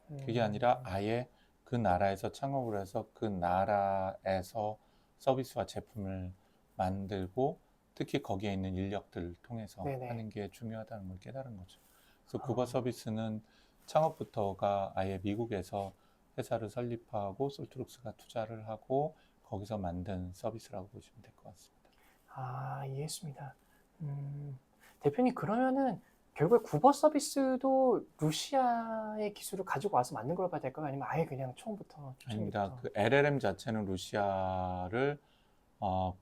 [SPEAKER 1] 그게 아니라 아예 그 나라에서 창업을 해서 그 나라에서 서비스와 제품을 만들고 특히 거기에 있는 인력들을 통해서
[SPEAKER 2] 네네.
[SPEAKER 1] 하는 게 중요하다는 걸 깨달은 거죠. 그래서 구버
[SPEAKER 2] 아.
[SPEAKER 1] 서비스는 창업부터가 아예 미국에서 회사를 설립하고 솔트룩스가 투자를 하고 거기서 만든 서비스라고 보시면 될 것 같습니다.
[SPEAKER 2] 아, 이해했습니다. 대표님, 그러면은 결국에 구버 서비스도 루시아의 기술을 가지고 와서 만든 걸 봐야 될까요? 아니면 아예 그냥 처음부터
[SPEAKER 1] 아닙니다.
[SPEAKER 2] 초창기부터?
[SPEAKER 1] 그 LLM 자체는 루시아를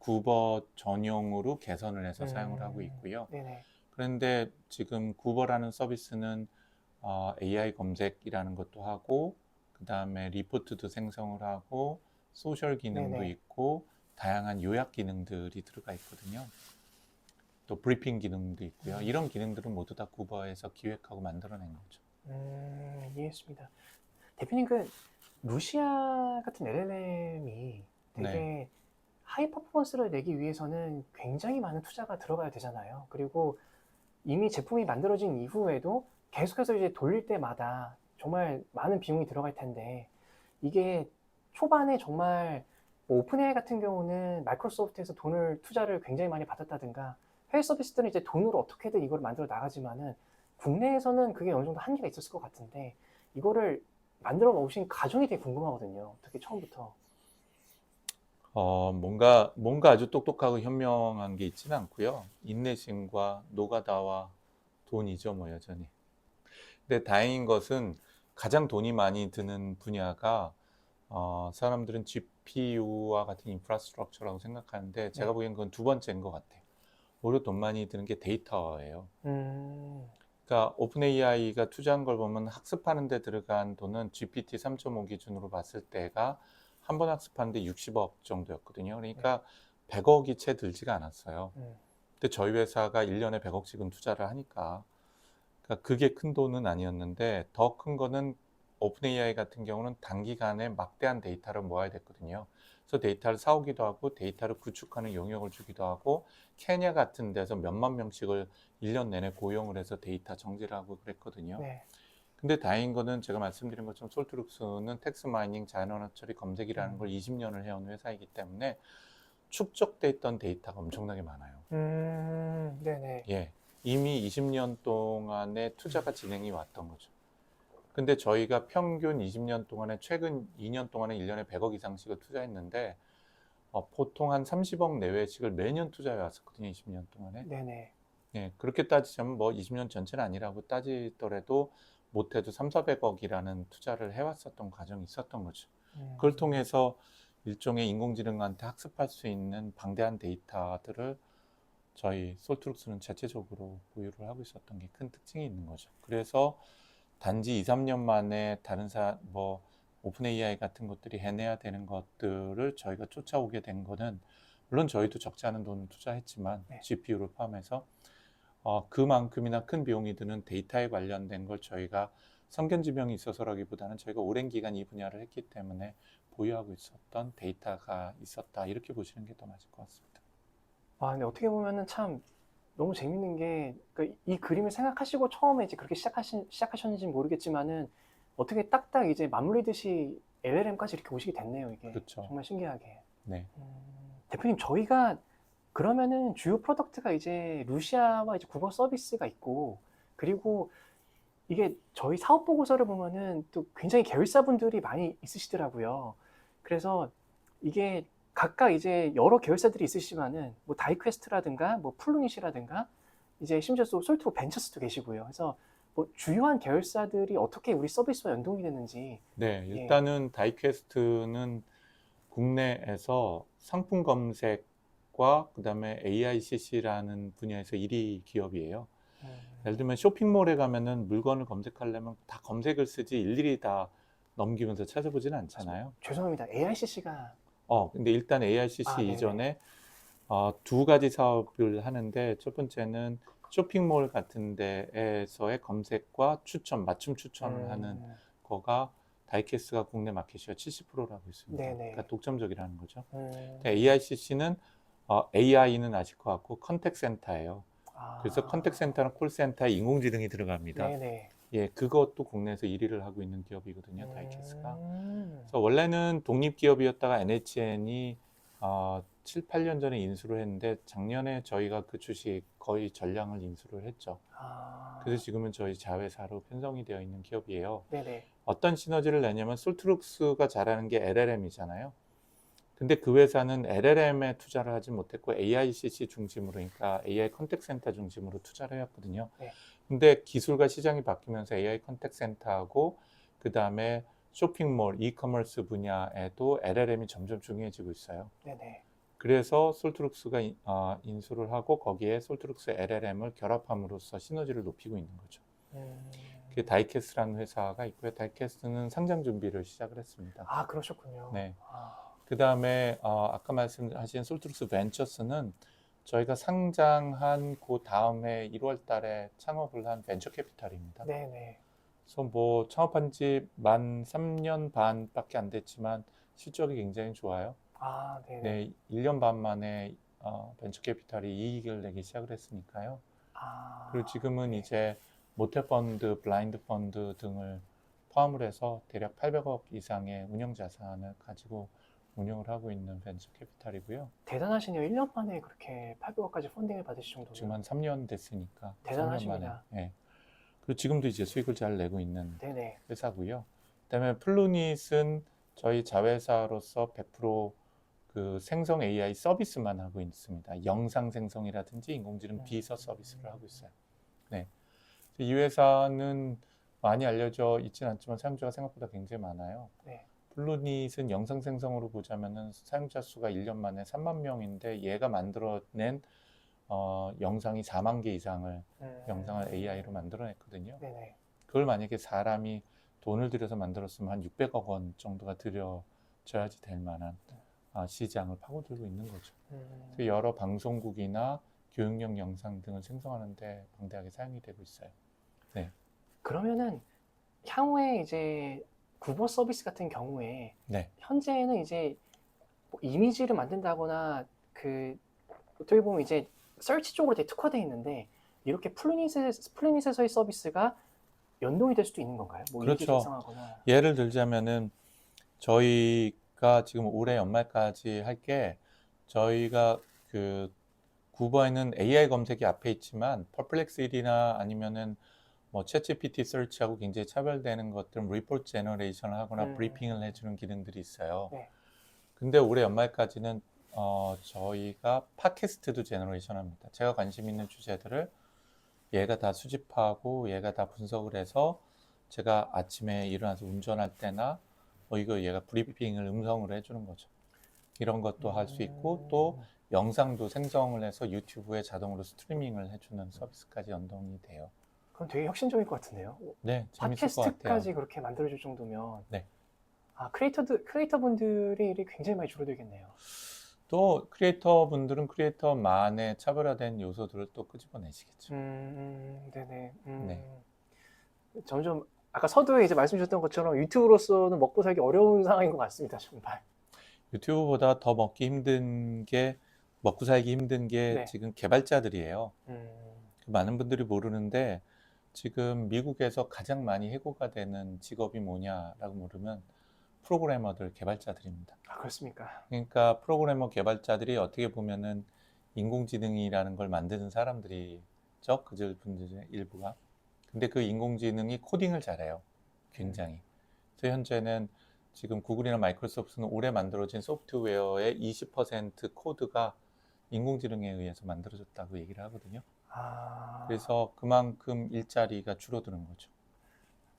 [SPEAKER 1] 구버 전용으로 개선을 해서 사용을 하고 있고요.
[SPEAKER 2] 네네.
[SPEAKER 1] 그런데 지금 구버라는 서비스는 AI 검색이라는 것도 하고 그 다음에 리포트도 생성을 하고 소셜 기능도
[SPEAKER 2] 네네.
[SPEAKER 1] 있고 다양한 요약 기능들이 들어가 있거든요. 또 브리핑 기능도 있고요. 이런 기능들은 모두 다 구버에서 기획하고 만들어낸 거죠.
[SPEAKER 2] 이해했습니다. 대표님, 그 루시아 같은 LLM이
[SPEAKER 1] 네,
[SPEAKER 2] 되게 하이 퍼포먼스를 내기 위해서는 굉장히 많은 투자가 들어가야 되잖아요. 그리고 이미 제품이 만들어진 이후에도 계속해서 이제 돌릴 때마다 정말 많은 비용이 들어갈 텐데, 이게 초반에 정말 뭐 오픈AI 같은 경우는 마이크로소프트에서 투자를 굉장히 많이 받았다든가, 해외 서비스들은 이제 돈으로 어떻게든 이걸 만들어 나가지만은 국내에서는 그게 어느 정도 한계가 있었을 것 같은데, 이거를 만들어 놓으신 과정이 되게 궁금하거든요. 특히 처음부터.
[SPEAKER 1] 뭔가 아주 똑똑하고 현명한 게 있지는 않고요. 인내심과 노가다와 돈이죠, 뭐 여전히. 근데 다행인 것은 가장 돈이 많이 드는 분야가 사람들은 GPU와 같은 인프라스트럭처라고 생각하는데 제가
[SPEAKER 2] 네.
[SPEAKER 1] 보기엔 그건 두 번째인 것 같아요. 오히려 돈 많이 드는 게 데이터예요.
[SPEAKER 2] 음,
[SPEAKER 1] 그러니까 오픈 AI가 투자한 걸 보면 학습하는 데 들어간 돈은 GPT 3.5 기준으로 봤을 때가 한 번 학습하는데 60억 정도였거든요.
[SPEAKER 2] 네.
[SPEAKER 1] 그러니까 100억이 채 들지가 않았어요.
[SPEAKER 2] 음,
[SPEAKER 1] 근데 저희 회사가 1년에 100억씩은 투자를 하니까 그러니까 그게 큰 돈은 아니었는데 더 큰 거는 오픈 AI 같은 경우는 단기간에 막대한 데이터를 모아야 됐거든요. 그래서 데이터를 사오기도 하고 데이터를 구축하는 용역을 주기도 하고 케냐 같은 데서 몇만 명씩을 1년 내내 고용을 해서 데이터 정지를 하고 그랬거든요.
[SPEAKER 2] 네.
[SPEAKER 1] 근데 다행인 거는 제가 말씀드린 것처럼 솔트룩스는 텍스트 마이닝, 자연 언어 처리, 검색이라는 걸
[SPEAKER 2] 음,
[SPEAKER 1] 20년을 해온 회사이기 때문에 축적돼 있던 데이터가 엄청나게 많아요.
[SPEAKER 2] 네네.
[SPEAKER 1] 예, 이미 20년 동안의 투자가 진행이 왔던 거죠. 근데 저희가 평균 20년 동안에 최근 2년 동안에 1년에 100억 이상씩을 투자했는데 보통 한 30억 내외씩을 매년 투자해 왔었거든요. 20년 동안에.
[SPEAKER 2] 네네.
[SPEAKER 1] 예, 그렇게 따지자면 뭐 20년 전체는 아니라고 따지더라도 못해도 3, 400억이라는 투자를 해왔었던 과정이 있었던 거죠. 그걸 통해서 일종의 인공지능한테 학습할 수 있는 방대한 데이터들을 저희 솔트룩스는 자체적으로 보유를 하고 있었던 게 큰 특징이 있는 거죠. 그래서 단지 2, 3년 만에 다른 뭐 오픈 AI 같은 것들이 해내야 되는 것들을 저희가 쫓아오게 된 거는 물론 저희도 적지 않은 돈을 투자했지만
[SPEAKER 2] 네.
[SPEAKER 1] GPU를 포함해서 그만큼이나 큰 비용이 드는 데이터에 관련된 걸 저희가 성견지명이 있어서라기보다는 저희가 오랜 기간 이 분야를 했기 때문에 보유하고 있었던 데이터가 있었다 이렇게 보시는 게 더 맞을 것 같습니다.
[SPEAKER 2] 와, 근데 어떻게 보면은 참 너무 재밌는 게, 그러니까 이 그림을 생각하시고 처음에 이제 그렇게 시작하셨는지는 모르겠지만은, 어떻게 딱딱 이제 맞물리듯이 LLM까지 이렇게 오시게 됐네요, 이게.
[SPEAKER 1] 그렇죠.
[SPEAKER 2] 정말 신기하게.
[SPEAKER 1] 네.
[SPEAKER 2] 대표님, 저희가 그러면은 주요 프로덕트가 이제 루시아와 이제 국어 서비스가 있고, 그리고 이게 저희 사업 보고서를 보면은 또 굉장히 계열사분들이 많이 있으시더라고요. 그래서 이게 각각 이제 여러 계열사들이 있으시지만은 뭐 다이퀘스트라든가 뭐 플루닛이라든가 이제 심지어 또 솔트고 벤처스도 계시고요. 그래서 뭐 주요한 계열사들이 어떻게 우리 서비스와 연동이 되는지.
[SPEAKER 1] 네,
[SPEAKER 2] 예.
[SPEAKER 1] 일단은 다이퀘스트는 국내에서 상품 검색과 그다음에 AICC라는 분야에서 1위 기업이에요. 예를 들면 쇼핑몰에 가면은 물건을 검색하려면 다 검색을 쓰지 일일이 다 넘기면서 찾아보지는 않잖아요.
[SPEAKER 2] 죄송합니다. AICC가
[SPEAKER 1] 근데 일단 AICC
[SPEAKER 2] 네네.
[SPEAKER 1] 이전에 두 가지 사업을 하는데 첫 번째는 쇼핑몰 같은 데에서의 검색과 추천, 맞춤 추천을 하는 거가 다이캐스트가 국내 마켓시가 70%라고 있습니다.
[SPEAKER 2] 네네.
[SPEAKER 1] 그러니까 독점적이라는 거죠.
[SPEAKER 2] 음.
[SPEAKER 1] AICC는 AI는 아실 것 같고 컨택센터예요. 그래서
[SPEAKER 2] 아.
[SPEAKER 1] 컨택센터는 콜센터에 인공지능이 들어갑니다.
[SPEAKER 2] 네네.
[SPEAKER 1] 예, 그것도 국내에서 1위를 하고 있는 기업이거든요, 다이캐스가.
[SPEAKER 2] 음.
[SPEAKER 1] 그래서 원래는 독립기업이었다가 NHN이 7, 8년 전에 인수를 했는데 작년에 저희가 그 주식 거의 전량을 인수를 했죠.
[SPEAKER 2] 아.
[SPEAKER 1] 그래서 지금은 저희 자회사로 편성이 되어 있는 기업이에요.
[SPEAKER 2] 네네.
[SPEAKER 1] 어떤 시너지를 내냐면 솔트룩스가 잘하는 게 LLM이잖아요. 근데 그 회사는 LLM에 투자를 하지 못했고 AICC 중심으로, 그러니까 AI 컨택센터 중심으로 투자를 해왔거든요.
[SPEAKER 2] 네.
[SPEAKER 1] 근데 기술과 시장이 바뀌면서 AI 컨택센터하고 그 다음에 쇼핑몰, 이커머스 분야에도 LLM이 점점 중요해지고 있어요.
[SPEAKER 2] 네네.
[SPEAKER 1] 그래서 솔트룩스가 인수를 하고 거기에 솔트룩스 LLM을 결합함으로써 시너지를 높이고 있는 거죠. 그게 다이캐스트라는 회사가 있고요. 다이캐스트는 상장 준비를 시작을 했습니다.
[SPEAKER 2] 아, 그러셨군요.
[SPEAKER 1] 네.
[SPEAKER 2] 아.
[SPEAKER 1] 그 다음에 아까 말씀하신 솔트룩스 벤처스는 저희가 상장한 그 다음 해 1월 달에 창업을 한 벤처 캐피탈입니다.
[SPEAKER 2] 네네.
[SPEAKER 1] 그래서 뭐 창업한 지 만 3년 반밖에 안 됐지만 실적이 굉장히 좋아요.
[SPEAKER 2] 아, 네네.
[SPEAKER 1] 네, 1년 반 만에 벤처 캐피탈이 이익을 내기 시작을 했으니까요.
[SPEAKER 2] 아.
[SPEAKER 1] 그리고 지금은
[SPEAKER 2] 네.
[SPEAKER 1] 이제 모태 펀드, 블라인드 펀드 등을 포함을 해서 대략 800억 이상의 운영 자산을 가지고 운영을 하고 있는 벤처 캐피탈이고요.
[SPEAKER 2] 대단하시네요. 1년 만에 그렇게 800억까지 펀딩을 받으실 정도면.
[SPEAKER 1] 지금 한 3년 됐으니까.
[SPEAKER 2] 대단하십니다.
[SPEAKER 1] 3년 만에. 예. 그리고 지금도 이제 수익을 잘 내고 있는
[SPEAKER 2] 네네.
[SPEAKER 1] 회사고요. 그다음에 플루닛은 저희 자회사로서 100% 생성 AI 서비스만 하고 있습니다. 영상 생성이라든지 인공지능 비서 서비스를 하고 있어요. 네. 이 회사는 많이 알려져 있지는 않지만 사용자가 생각보다 굉장히 많아요.
[SPEAKER 2] 네.
[SPEAKER 1] 플루닛은 영상 생성으로 보자면은 사용자 수가 1년 만에 3만 명인데 얘가 만들어낸 영상이 4만 개 이상을 영상을 AI로 만들어냈거든요.
[SPEAKER 2] 네네.
[SPEAKER 1] 그걸 만약에 사람이 돈을 들여서 만들었으면 한 600억 원 정도가 들여져야지 될 만한 시장을 파고들고 있는 거죠. 그래서 여러 방송국이나 교육용 영상 등을 생성하는데 방대하게 사용이 되고 있어요. 네.
[SPEAKER 2] 그러면은 향후에 이제 구버 서비스 같은 경우에
[SPEAKER 1] 네.
[SPEAKER 2] 현재는 이제 뭐 이미지를 만든다거나 어떻게 보면 이제 서치 쪽으로 되게 특화되어 있는데 이렇게 플루닛에서의 서비스가 연동이 될 수도 있는 건가요? 뭐 이미지
[SPEAKER 1] 그렇죠.
[SPEAKER 2] 생성하거나.
[SPEAKER 1] 예를 들자면은 저희가 지금 올해 연말까지 할 게 저희가 구버에는 AI 검색이 앞에 있지만 퍼플렉시티나 아니면은 뭐 챗GPT 서치하고 굉장히 차별되는 것들은 리포트 제너레이션을 하거나 브리핑을 해주는 기능들이 있어요.
[SPEAKER 2] 네.
[SPEAKER 1] 근데 올해 연말까지는 저희가 팟캐스트도 제너레이션 합니다. 제가 관심 있는 주제들을 얘가 다 수집하고 얘가 다 분석을 해서 제가 아침에 일어나서 운전할 때나 이거 얘가 브리핑을 음성으로 해주는 거죠. 이런 것도 할 수 있고 또 영상도 생성을 해서 유튜브에 자동으로 스트리밍을 해주는 서비스까지 연동이 돼요.
[SPEAKER 2] 그럼 되게 혁신적일 것 같은데요.
[SPEAKER 1] 네, 재밌을 것 같아요.
[SPEAKER 2] 팟캐스트까지 그렇게 만들어줄 정도면.
[SPEAKER 1] 네.
[SPEAKER 2] 크리에이터 분들의 일이 굉장히 많이 줄어들겠네요.
[SPEAKER 1] 또 크리에이터 분들은 크리에이터만의 차별화된 요소들을 또 끄집어내시겠죠.
[SPEAKER 2] 네네.
[SPEAKER 1] 네.
[SPEAKER 2] 점점 아까 서두에 이제 말씀 주셨던 것처럼 유튜브로서는 먹고 살기 어려운 상황인 것 같습니다, 정말.
[SPEAKER 1] 유튜브보다 더 먹고 살기 힘든 게
[SPEAKER 2] 네.
[SPEAKER 1] 지금 개발자들이에요. 많은 분들이 모르는데 지금 미국에서 가장 많이 해고가 되는 직업이 뭐냐라고 물으면 프로그래머들, 개발자들입니다.
[SPEAKER 2] 아, 그렇습니까?
[SPEAKER 1] 그러니까 프로그래머 개발자들이 어떻게 보면은 인공지능이라는 걸 만드는 사람들이죠. 그들 분들의 일부가. 근데 그 인공지능이 코딩을 잘해요. 굉장히. 그래서 현재는 지금 구글이나 마이크로소프트는 올해 만들어진 소프트웨어의 20% 코드가 인공지능에 의해서 만들어졌다고 얘기를 하거든요. 그래서 그만큼 일자리가 줄어드는 거죠.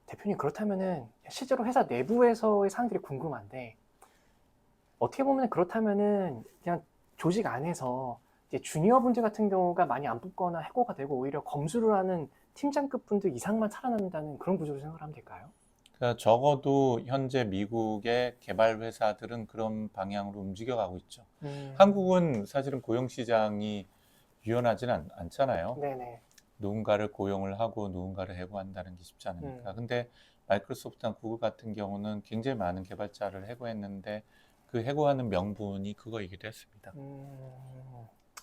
[SPEAKER 2] 대표님, 그렇다면은 실제로 회사 내부에서의 상황들이 궁금한데 어떻게 보면 그렇다면은 그냥 조직 안에서 이제 주니어 분들 같은 경우가 많이 안 뽑거나 해고가 되고 오히려 검수를 하는 팀장급 분들 이상만 살아남는다는 그런 구조로 생각을 하면 될까요?
[SPEAKER 1] 그러니까 적어도 현재 미국의 개발 회사들은 그런 방향으로 움직여가고 있죠. 한국은 사실은 고용 시장이 유연하지는 않잖아요.
[SPEAKER 2] 네네.
[SPEAKER 1] 누군가를 고용을 하고 누군가를 해고한다는 게 쉽지 않으니까. 근데 마이크로소프트나 구글 같은 경우는 굉장히 많은 개발자를 해고했는데 그 해고하는 명분이 그거이기도 했습니다.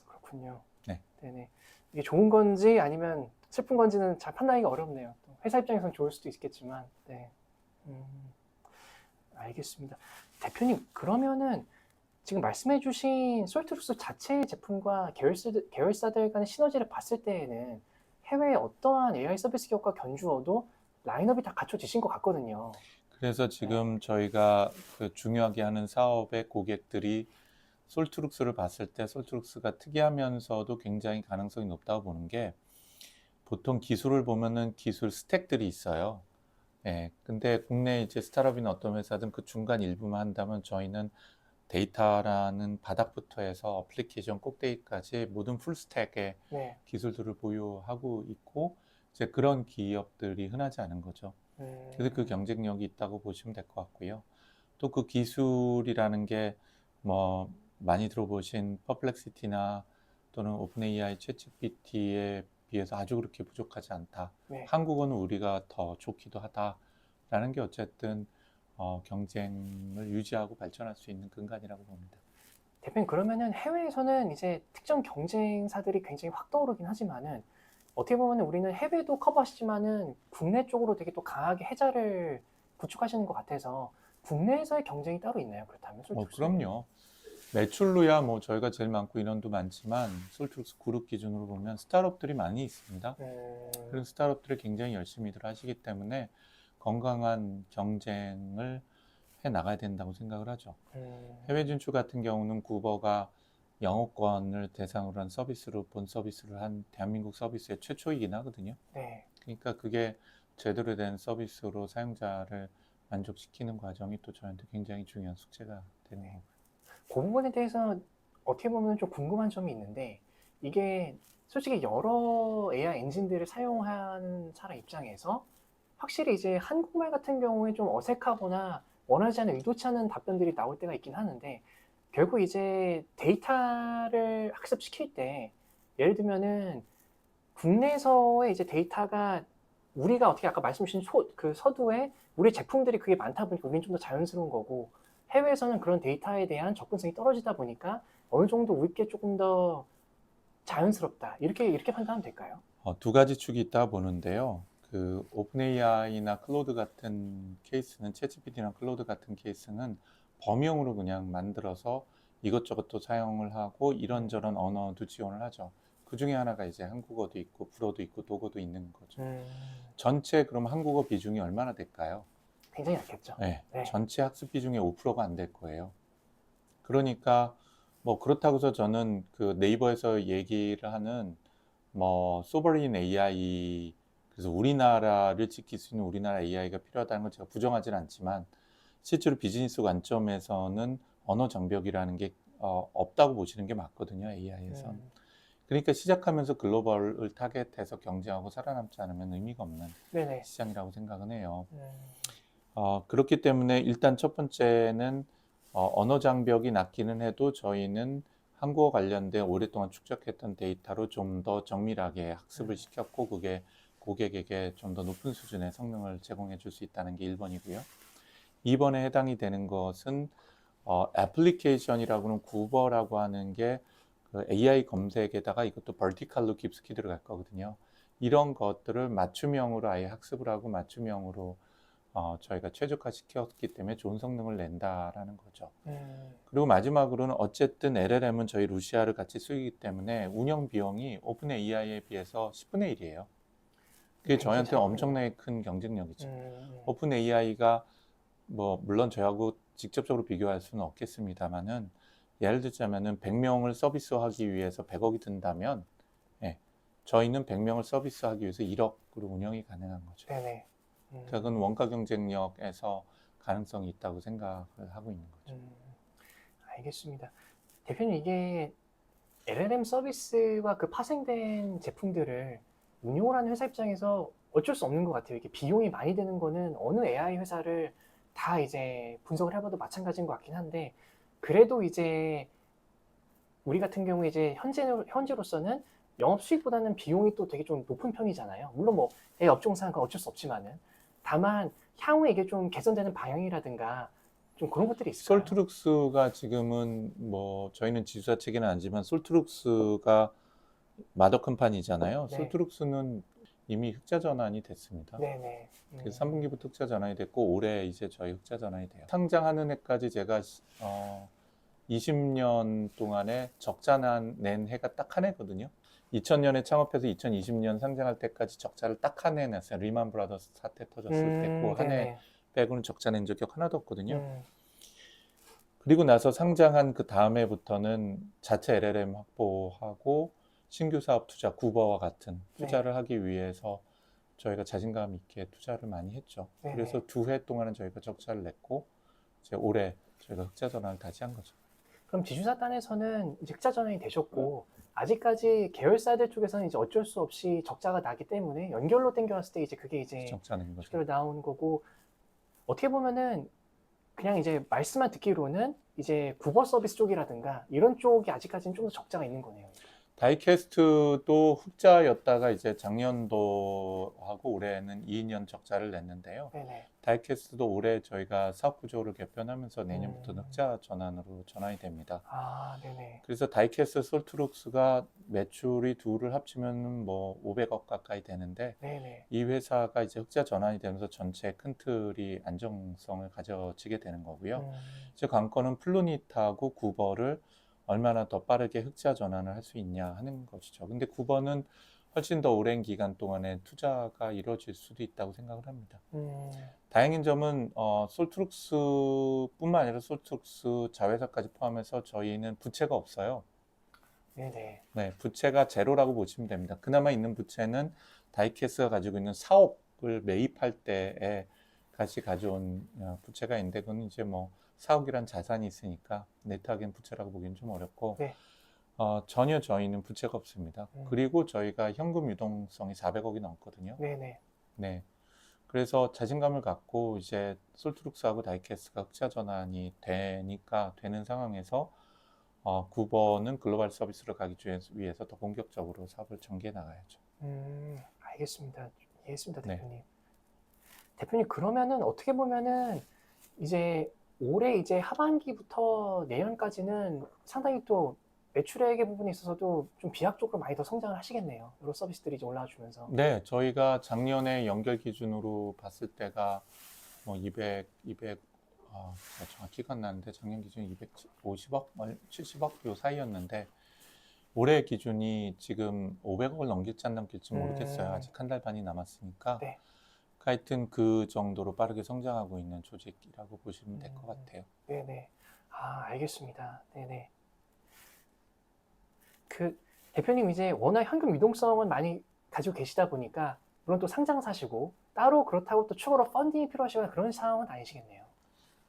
[SPEAKER 2] 그렇군요.
[SPEAKER 1] 네.
[SPEAKER 2] 네네. 이게 좋은 건지 아니면 슬픈 건지는 잘 판단하기가 어렵네요. 또 회사 입장에서는 좋을 수도 있겠지만, 네. 알겠습니다. 대표님, 그러면은 지금 말씀해주신 솔트룩스 자체의 제품과 계열사들 간의 시너지를 봤을 때에는 해외에 어떠한 AI 서비스 기업과 견주어도 라인업이 다 갖춰지신 것 같거든요.
[SPEAKER 1] 그래서 지금 저희가 그 중요하게 하는 사업의 고객들이 솔트룩스를 봤을 때 솔트룩스가 특이하면서도 굉장히 가능성이 높다고 보는 게 보통 기술을 보면은 기술 스택들이 있어요. 예. 근데 국내 이제 스타트업이나 어떤 회사든 그 중간 일부만 한다면 저희는 데이터라는 바닥부터 해서 어플리케이션 꼭대기까지 모든 풀스택의
[SPEAKER 2] 네.
[SPEAKER 1] 기술들을 보유하고 있고 이제 그런 기업들이 흔하지 않은 거죠. 그래서 그 경쟁력이 있다고 보시면 될 것 같고요. 또 그 기술이라는 게 뭐 많이 들어보신 퍼플렉시티나 또는 오픈 AI, 챗GPT에 비해서 아주 그렇게 부족하지 않다.
[SPEAKER 2] 네.
[SPEAKER 1] 한국어는 우리가 더 좋기도 하다라는 게 어쨌든 경쟁을 유지하고 발전할 수 있는 근간이라고 봅니다.
[SPEAKER 2] 대표님, 그러면은 해외에서는 이제 특정 경쟁사들이 굉장히 확 떠오르긴 하지만은 어떻게 보면 우리는 해외도 커버하시지만은 국내 쪽으로 되게 또 강하게 해자를 구축하시는 것 같아서 국내에서의 경쟁이 따로 있나요? 그렇다면 솔트룩스는?
[SPEAKER 1] 그럼요. 매출로야 뭐 저희가 제일 많고 인원도 많지만 솔트룩스 그룹 기준으로 보면 스타트업들이 많이 있습니다. 그런 스타트업들이 굉장히 열심히들 하시기 때문에 건강한 경쟁을 해 나가야 된다고 생각을 하죠. 해외 진출 같은 경우는 구버가 영어권을 대상으로 한 서비스로 본 서비스를 한 대한민국 서비스의 최초이긴 하거든요.
[SPEAKER 2] 네.
[SPEAKER 1] 그러니까 그게 제대로 된 서비스로 사용자를 만족시키는 과정이 또 저한테 굉장히 중요한 숙제가 되는 거고요.
[SPEAKER 2] 그 부분에 대해서 어떻게 보면 좀 궁금한 점이 있는데 이게 솔직히 여러 AI 엔진들을 사용한 사람 입장에서 확실히 이제 한국말 같은 경우에 좀 어색하거나 원하지 않은 의도치 않은 답변들이 나올 때가 있긴 하는데 결국 이제 데이터를 학습시킬 때 예를 들면은 국내에서의 이제 데이터가 우리가 어떻게 아까 말씀 주신 그 서두에 우리 제품들이 그게 많다 보니까 우리는 좀 더 자연스러운 거고 해외에서는 그런 데이터에 대한 접근성이 떨어지다 보니까 어느 정도 우리께 조금 더 자연스럽다 이렇게 판단하면 될까요?
[SPEAKER 1] 두 가지 축이 있다 보는데요. 그 오픈 AI나 클로드 같은 케이스는 챗GPT나 클로드 같은 케이스는 범용으로 그냥 만들어서 이것저것 또 사용을 하고 이런저런 언어도 지원을 하죠. 그 중에 하나가 이제 한국어도 있고 불어도 있고 독어도 있는 거죠. 전체 그럼 한국어 비중이 얼마나 될까요?
[SPEAKER 2] 굉장히 낮겠죠.
[SPEAKER 1] 네,
[SPEAKER 2] 네.
[SPEAKER 1] 전체 학습 비중의 5%가 안 될 거예요. 그러니까 뭐 그렇다고 해서 저는 그 네이버에서 얘기를 하는 뭐 소버린 AI 그래서 우리나라를 지킬 수 있는 우리나라 AI가 필요하다는 걸 제가 부정하지는 않지만 실제로 비즈니스 관점에서는 언어 장벽이라는 게 없다고 보시는 게 맞거든요, AI에선. 그러니까 시작하면서 글로벌을 타겟해서 경쟁하고 살아남지 않으면 의미가 없는
[SPEAKER 2] 네네.
[SPEAKER 1] 시장이라고 생각은 해요. 그렇기 때문에 일단 첫 번째는 언어 장벽이 낮기는 해도 저희는 한국어 관련된 오랫동안 축적했던 데이터로 좀 더 정밀하게 학습을 시켰고 그게 고객에게 좀 더 높은 수준의 성능을 제공해 줄 수 있다는 게 1번이고요. 2번에 해당이 되는 것은 애플리케이션이라고는 구버라고 하는 게 그 AI 검색에다가 이것도 버티컬로 깊숙이 들어갈 거거든요. 이런 것들을 맞춤형으로 아예 학습을 하고 맞춤형으로 저희가 최적화시켰기 때문에 좋은 성능을 낸다라는 거죠. 그리고 마지막으로는 어쨌든 LLM은 저희 루시아를 같이 쓰기 때문에 운영 비용이 오픈 AI에 비해서 10분의 1이에요. 그게 저희한테 엄청나게 큰 경쟁력이죠. 오픈 AI가 뭐 물론 저희하고 직접적으로 비교할 수는 없겠습니다만은 예를 들자면은 100명을 서비스하기 위해서 100억이 든다면 저희는 100명을 서비스하기 위해서 1억으로 운영이 가능한 거죠.
[SPEAKER 2] 네네.
[SPEAKER 1] 그러니까 그건 원가 경쟁력에서 가능성이 있다고 생각을 하고 있는 거죠.
[SPEAKER 2] 알겠습니다. 대표님, 이게 LLM 서비스와 그 파생된 제품들을 운용을 하는 회사 입장에서 어쩔 수 없는 것 같아요. 이게 비용이 많이 드는 거는 어느 AI 회사를 다 이제 분석을 해봐도 마찬가지인 것 같긴 한데, 그래도 이제 우리 같은 경우에 이제 현재로서는 영업 수익보다는 비용이 또 되게 좀 높은 편이잖아요. 물론 뭐 AI 업종상 그건 어쩔 수 없지만은, 다만 향후에 이게 좀 개선되는 방향이라든가 좀 그런 것들이 있을까요?
[SPEAKER 1] 솔트룩스가 지금은 뭐 저희는 지주사 측에는 아니지만 솔트룩스가 마더 컴퍼니잖아요.
[SPEAKER 2] 네,
[SPEAKER 1] 솔트룩스는 이미 흑자 전환이 됐습니다.
[SPEAKER 2] 네네.
[SPEAKER 1] 그래서 3분기부터 흑자 전환이 됐고 올해 이제 저희 흑자 전환이 돼요. 상장하는 해까지 제가 20년 동안에 적자 낸 해가 딱 한 해거든요. 2000년에 창업해서 2020년 상장할 때까지 적자를 딱 한 해 냈어요. 리만 브라더스 사태 터졌을 때 그 한 해
[SPEAKER 2] 네네.
[SPEAKER 1] 빼고는 적자 낸 적이 하나도 없거든요.
[SPEAKER 2] 음,
[SPEAKER 1] 그리고 나서 상장한 그 다음 해부터는 자체 LLM 확보하고 신규 사업 투자, 구버와 같은
[SPEAKER 2] 네.
[SPEAKER 1] 투자를 하기 위해서 저희가 자신감 있게 투자를 많이 했죠.
[SPEAKER 2] 네네.
[SPEAKER 1] 그래서 2해 동안은 저희가 적자를 냈고 이제 올해 저희가 흑자 전환을 다시 한 거죠.
[SPEAKER 2] 그럼 지주사 단에서는 이제 흑자 전환이 되셨고, 아직까지 계열사들 쪽에서는 이제 어쩔 수 없이 적자가 나기 때문에 연결로 땡겨왔을 때 이제 그게 이제
[SPEAKER 1] 적자 낸 거죠.
[SPEAKER 2] 실제로 나오는 거고, 어떻게 보면은 그냥 이제 말씀만 듣기로는 이제 국어 서비스 쪽이라든가 이런 쪽이 아직까지는 좀 더 적자가 있는 거네요.
[SPEAKER 1] 다이캐스트도 흑자였다가 이제 작년도하고 올해는 2년 적자를 냈는데요.
[SPEAKER 2] 네네.
[SPEAKER 1] 다이캐스트도 올해 저희가 사업 구조를 개편하면서 내년부터는
[SPEAKER 2] 음.
[SPEAKER 1] 흑자 전환으로 전환이 됩니다.
[SPEAKER 2] 아, 네네.
[SPEAKER 1] 그래서 다이캐스트, 솔트룩스가 매출이 둘을 합치면 뭐 500억 가까이 되는데
[SPEAKER 2] 네네.
[SPEAKER 1] 이 회사가 이제 흑자 전환이 되면서 전체 큰 틀이 안정성을 가져지게 되는 거고요.
[SPEAKER 2] 음.
[SPEAKER 1] 이제 관건은 플루닛하고 구버를 얼마나 더 빠르게 흑자 전환을 할 수 있냐 하는 것이죠. 근데 구버는 훨씬 더 오랜 기간 동안에 투자가 이루어질 수도 있다고 생각을 합니다. 다행인 점은 솔트룩스뿐만 아니라 솔트룩스 자회사까지 포함해서 저희는 부채가 없어요.
[SPEAKER 2] 네네.
[SPEAKER 1] 네, 부채가 제로라고 보시면 됩니다. 그나마 있는 부채는 다이캐스가 가지고 있는 사옥을 매입할 때에 같이 가져온 부채가 있는데 그건 이제 뭐 사옥이란 자산이 있으니까 네트하기는 부채라고 보기는 좀 어렵고
[SPEAKER 2] 네.
[SPEAKER 1] 전혀 저희는 부채가 없습니다. 그리고 저희가 현금 유동성이 400억이 넘거든요.
[SPEAKER 2] 네네.
[SPEAKER 1] 네. 그래서 자신감을 갖고 이제 솔트룩스하고 다이캐스가 흑자 전환이 되니까 되는 상황에서 9번은 글로벌 서비스로 가기 위해서 더 본격적으로 사업을 전개해 나가야죠.
[SPEAKER 2] 알겠습니다. 이해했습니다,
[SPEAKER 1] 네.
[SPEAKER 2] 대표님. 대표님, 그러면은 어떻게 보면은 이제 올해 이제 하반기부터 내년까지는 상당히 또 매출액의 부분에 있어서도 좀 비약적으로 많이 더 성장을 하시겠네요. 여러 서비스들이 이제 올라와 주면서.
[SPEAKER 1] 네, 저희가 작년에 연결 기준으로 봤을 때가 뭐 200, 제가 정확히 기억 안 나는데 작년 기준이 250억, 70억 요 사이였는데 올해 기준이 지금 500억을 넘길지 안 넘길지 모르겠어요. 아직 한 달 반이 남았으니까.
[SPEAKER 2] 네.
[SPEAKER 1] 하여튼 그 정도로 빠르게 성장하고 있는 조직이라고 보시면 될 것 같아요.
[SPEAKER 2] 네네. 아, 알겠습니다. 네네. 그 대표님 이제 워낙 현금 유동성은 많이 가지고 계시다 보니까 물론 또 상장사시고 따로 그렇다고 또 추가로 펀딩이 필요하시거나 그런 상황은 아니시겠네요.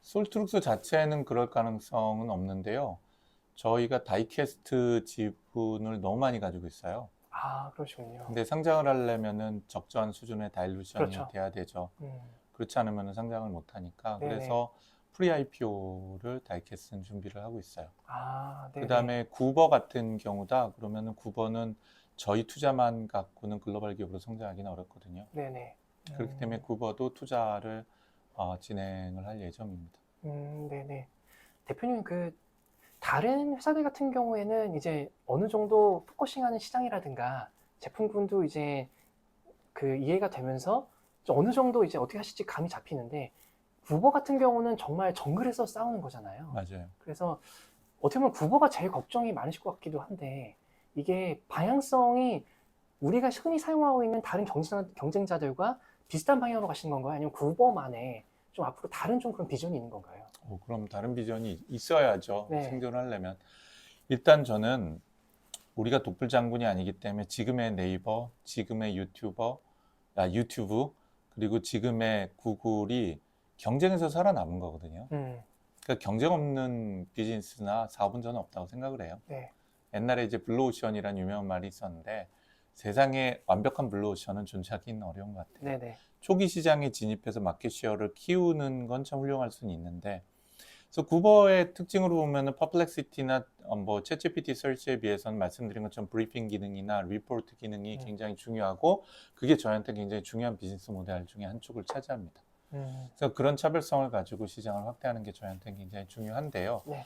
[SPEAKER 1] 솔트룩스 자체는 그럴 가능성은 없는데요. 저희가 다이캐스트 지분을 너무 많이 가지고 있어요.
[SPEAKER 2] 아, 그러시군요.
[SPEAKER 1] 근데 상장을 하려면은 적정한 수준의 다일루션이
[SPEAKER 2] 그렇죠.
[SPEAKER 1] 돼야 되죠.
[SPEAKER 2] 음,
[SPEAKER 1] 그렇지 않으면 상장을 못 하니까.
[SPEAKER 2] 네네.
[SPEAKER 1] 그래서 프리 IPO를 다이캐스트는 준비를 하고 있어요.
[SPEAKER 2] 아, 네네.
[SPEAKER 1] 그다음에 구버 같은 경우다 그러면은 구버는 저희 투자만 갖고는 글로벌 기업으로 성장하기는 어렵거든요.
[SPEAKER 2] 네네.
[SPEAKER 1] 그렇기 때문에 구버도 투자를 진행을 할 예정입니다.
[SPEAKER 2] 네네. 대표님 그 다른 회사들 같은 경우에는 이제 어느 정도 포커싱하는 시장이라든가 제품군도 이제 그 이해가 되면서 이제 어느 정도 이제 어떻게 하실지 감이 잡히는데 구버 같은 경우는 정말 정글에서 싸우는 거잖아요.
[SPEAKER 1] 맞아요.
[SPEAKER 2] 그래서 어떻게 보면 구버가 제일 걱정이 많으실 것 같기도 한데 이게 방향성이 우리가 흔히 사용하고 있는 다른 경쟁자들과 비슷한 방향으로 가시는 건가요? 아니면 구버만의 좀 앞으로 다른 좀 그런 비전이 있는 건가요?
[SPEAKER 1] 그럼 다른 비전이 있어야죠.
[SPEAKER 2] 네.
[SPEAKER 1] 생존하려면. 일단 저는 우리가 독불 장군이 아니기 때문에 지금의 네이버, 지금의 유튜브, 그리고 지금의 구글이 경쟁에서 살아남은 거거든요. 그러니까 경쟁 없는 비즈니스나 사업은 저는 없다고 생각을 해요.
[SPEAKER 2] 네.
[SPEAKER 1] 옛날에 이제 블루오션이라는 유명한 말이 있었는데 세상에 완벽한 블루오션은 존재하기는 어려운 것 같아요.
[SPEAKER 2] 네네.
[SPEAKER 1] 초기 시장에 진입해서 마켓 쉐어를 키우는 건 참 훌륭할 수는 있는데, 그래서 구버의 특징으로 보면은 퍼플렉시티나 뭐 챗GPT 서치에 비해서는 말씀드린 것처럼 브리핑 기능이나 리포트 기능이 굉장히 중요하고, 그게 저한테 굉장히 중요한 비즈니스 모델 중에 한 축을 차지합니다. 그래서 그런 차별성을 가지고 시장을 확대하는 게 저한테 굉장히 중요한데요.
[SPEAKER 2] 네.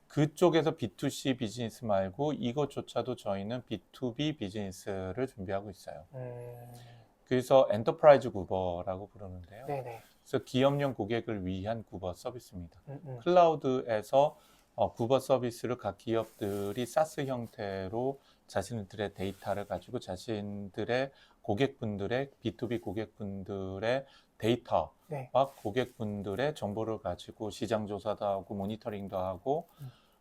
[SPEAKER 1] 그쪽에서 B2C 비즈니스 말고 이것조차도 저희는 B2B 비즈니스를 준비하고 있어요. 그래서 엔터프라이즈 구버라고 부르는데요.
[SPEAKER 2] 네네.
[SPEAKER 1] 그래서 기업용 고객을 위한 구버 서비스입니다. 클라우드에서 구버 서비스를 각 기업들이 사스 형태로 자신들의 데이터를 가지고 자신들의 고객분들의 B2B 고객분들의 데이터와
[SPEAKER 2] 네.
[SPEAKER 1] 고객분들의 정보를 가지고 시장 조사도 하고 모니터링도 하고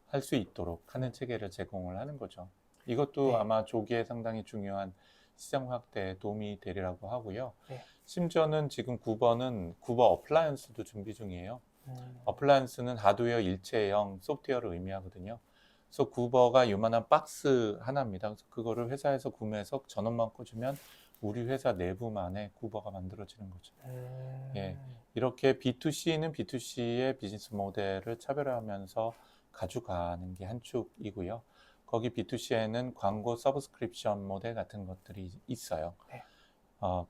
[SPEAKER 1] 할 수 있도록 하는 체계를 제공을 하는 거죠. 이것도
[SPEAKER 2] 네.
[SPEAKER 1] 아마 조기에 상당히 중요한 시장 확대에 도움이 되리라고 하고요.
[SPEAKER 2] 네.
[SPEAKER 1] 심지어는 지금 구버는 구버 어플라이언스도 준비 중이에요. 어플라이언스는 하드웨어 일체형 소프트웨어를 의미하거든요. 그래서 구버가 요만한 박스 하나입니다. 그래서 그거를 회사에서 구매해서 전원만 꽂으면 우리 회사 내부만의 구버가 만들어지는 거죠. 예, 이렇게 B2C는 B2C의 비즈니스 모델을 차별화하면서 가져가는 게 한 축이고요. 거기 B2C에는 광고 서브스크립션 모델 같은 것들이 있어요.
[SPEAKER 2] 네.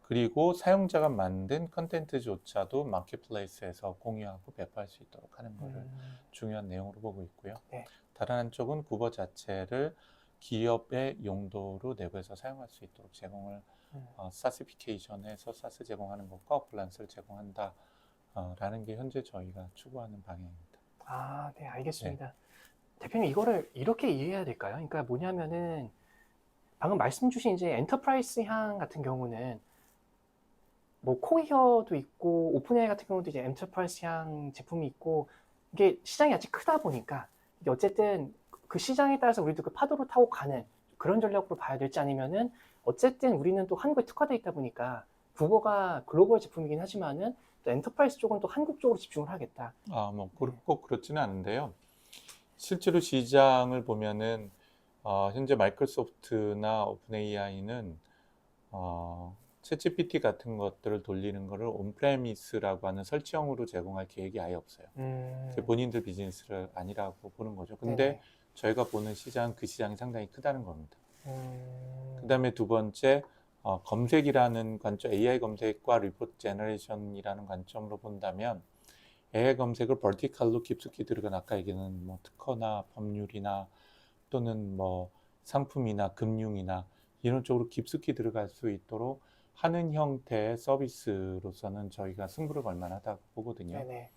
[SPEAKER 1] 그리고 사용자가 만든 컨텐츠조차도 마켓플레이스에서 공유하고 배포할 수 있도록 하는 것을 중요한 내용으로 보고 있고요.
[SPEAKER 2] 네.
[SPEAKER 1] 다른 한쪽은 구버 자체를 기업의 용도로 내부에서 사용할 수 있도록 제공을 사스피케이션에서 사스 제공하는 것과 어플라이언스를 제공한다 라는 게 현재 저희가 추구하는 방향입니다.
[SPEAKER 2] 아, 네, 알겠습니다. 대표님, 이거를 이렇게 이해해야 될까요? 그러니까 뭐냐면은 방금 말씀 주신 이제 엔터프라이즈 향 같은 경우는 뭐 코이어도 있고 오픈AI 같은 경우도 이제 엔터프라이즈 향 제품이 있고, 이게 시장이 아직 크다 보니까 이게 어쨌든 그 시장에 따라서 우리도 그 파도를 타고 가는 그런 전략으로 봐야 될지, 아니면은 어쨌든 우리는 또 한국에 특화되어 있다 보니까 구버가 글로벌 제품이긴 하지만은 또 엔터프라이즈 쪽은 또 한국 쪽으로 집중을 하겠다.
[SPEAKER 1] 뭐 꼭 그렇지는 않은데요. 실제로 시장을 보면은 현재 마이크로소프트나 오픈AI는 챗GPT 같은 것들을 돌리는 거를 온프레미스라고 하는 설치형으로 제공할 계획이 아예 없어요. 본인들 비즈니스를 아니라고 보는 거죠. 근데
[SPEAKER 2] 네네.
[SPEAKER 1] 저희가 보는 시장, 그 시장이 상당히 크다는 겁니다. 그 다음에 두 번째, 검색이라는 관점, AI 검색과 리포트 제너레이션이라는 관점으로 본다면 AI 검색을 버티컬로 깊숙이 들어간, 아까 얘기는 뭐 특허나 법률이나 또는 뭐 상품이나 금융이나 이런 쪽으로 깊숙이 들어갈 수 있도록 하는 형태의 서비스로서는 저희가 승부를 걸 만하다고 보거든요.
[SPEAKER 2] 네네.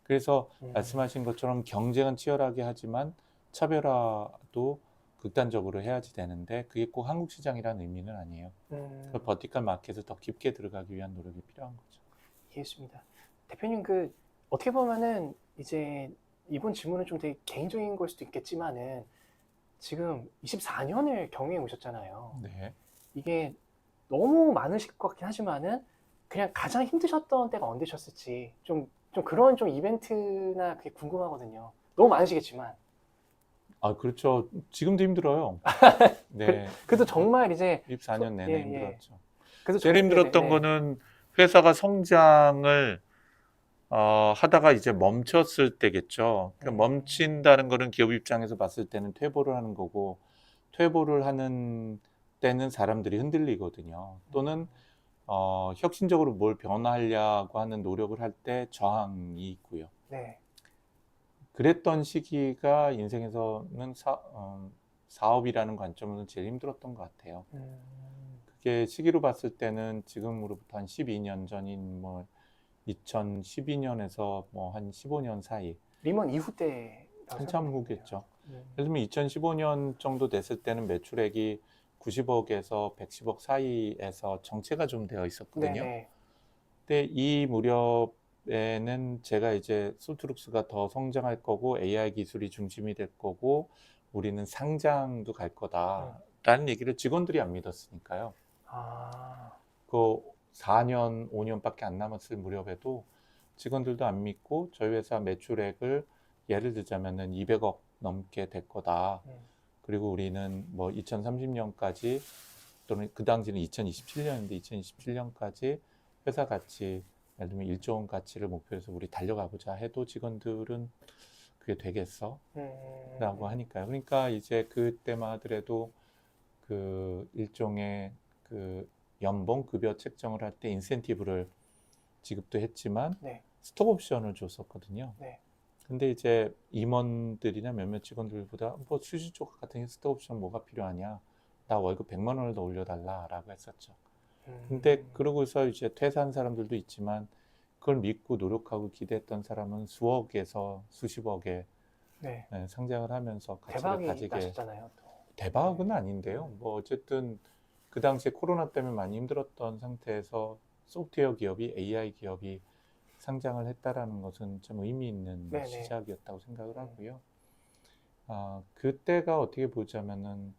[SPEAKER 1] 그래서 말씀하신 것처럼 경쟁은 치열하게 하지만 차별화도 극단적으로 해야지 되는데, 그게 꼭 한국 시장이라는 의미는 아니에요. 그 버티컬 마켓을 더 깊게 들어가기 위한 노력이 필요한 거죠.
[SPEAKER 2] 이해했습니다. 대표님, 그 어떻게 보면은 이제 이번 질문은 좀 되게 개인적인 걸 수도 있겠지만은 지금 24년을 경영해 오셨잖아요.
[SPEAKER 1] 네.
[SPEAKER 2] 이게 너무 많으실 것 같긴 하지만은 그냥 가장 힘드셨던 때가 언제셨을지 좀 그런 좀 이벤트나 그게 궁금하거든요. 너무 많으시겠지만.
[SPEAKER 1] 그렇죠. 지금도 힘들어요. 네.
[SPEAKER 2] 그래도 정말 이제
[SPEAKER 1] 24년 내내
[SPEAKER 2] 예, 예.
[SPEAKER 1] 힘들었죠.
[SPEAKER 2] 그래서
[SPEAKER 1] 제일 힘들었던
[SPEAKER 2] 네네.
[SPEAKER 1] 거는 회사가 성장을 하다가 이제 멈췄을 때겠죠. 그러니까 멈춘다는 거는 기업 입장에서 봤을 때는 퇴보를 하는 거고, 퇴보를 하는 때는 사람들이 흔들리거든요. 또는 혁신적으로 뭘 변화하려고 하는 노력을 할 때 저항이 있고요.
[SPEAKER 2] 네.
[SPEAKER 1] 그랬던 시기가 인생에서는 사업이라는 관점으로는 제일 힘들었던 것 같아요. 그게 시기로 봤을 때는 지금으로부터 한 12년 전인 뭐 2012년에서 뭐 한 15년 사이,
[SPEAKER 2] 리먼 이후 때
[SPEAKER 1] 한참 후겠죠. 예를 들면 2015년 정도 됐을 때는 매출액이 90억에서 110억 사이에서 정체가 좀 되어 있었거든요.
[SPEAKER 2] 네네.
[SPEAKER 1] 근데 이 무렵에는 제가 이제 솔트룩스가 더 성장할 거고 AI 기술이 중심이 될 거고 우리는 상장도 갈 거다라는 얘기를 직원들이 안 믿었으니까요. 그 4년, 5년밖에 안 남았을 무렵에도 직원들도 안 믿고 저희 회사 매출액을 예를 들자면은 200억 넘게 될 거다. 그리고 우리는 뭐 2030년까지 또는 그 당시는 2027년인데 2027년까지 회사 가치, 예를 들면 1조 원 가치를 목표로 해서 우리 달려가보자 해도 직원들은 그게 되겠어? 라고 하니까요. 그러니까 이제 그때만 하더라도 그 일종의 그 연봉 급여 책정을 할 때 인센티브를 지급도 했지만
[SPEAKER 2] 네.
[SPEAKER 1] 스톡 옵션을 줬었거든요.
[SPEAKER 2] 네.
[SPEAKER 1] 근데 이제 임원들이나 몇몇 직원들보다 뭐 휴지 조각 같은 게 스톡 옵션 뭐가 필요하냐? 나 월급 100만 원을 더 올려달라라고 했었죠. 근데 그러고서 이제 퇴사한 사람들도 있지만 그걸 믿고 노력하고 기대했던 사람은 수억에서 수십억에
[SPEAKER 2] 네.
[SPEAKER 1] 상장을 하면서 가치를
[SPEAKER 2] 대박이
[SPEAKER 1] 가지게.
[SPEAKER 2] 나셨잖아요. 또.
[SPEAKER 1] 대박은
[SPEAKER 2] 네.
[SPEAKER 1] 아닌데요. 뭐 어쨌든 그 당시에 코로나 때문에 많이 힘들었던 상태에서 소프트웨어 기업이 AI 기업이 상장을 했다라는 것은 좀 의미 있는
[SPEAKER 2] 네네.
[SPEAKER 1] 시작이었다고 생각을 하고요. 그때가 어떻게 보자면은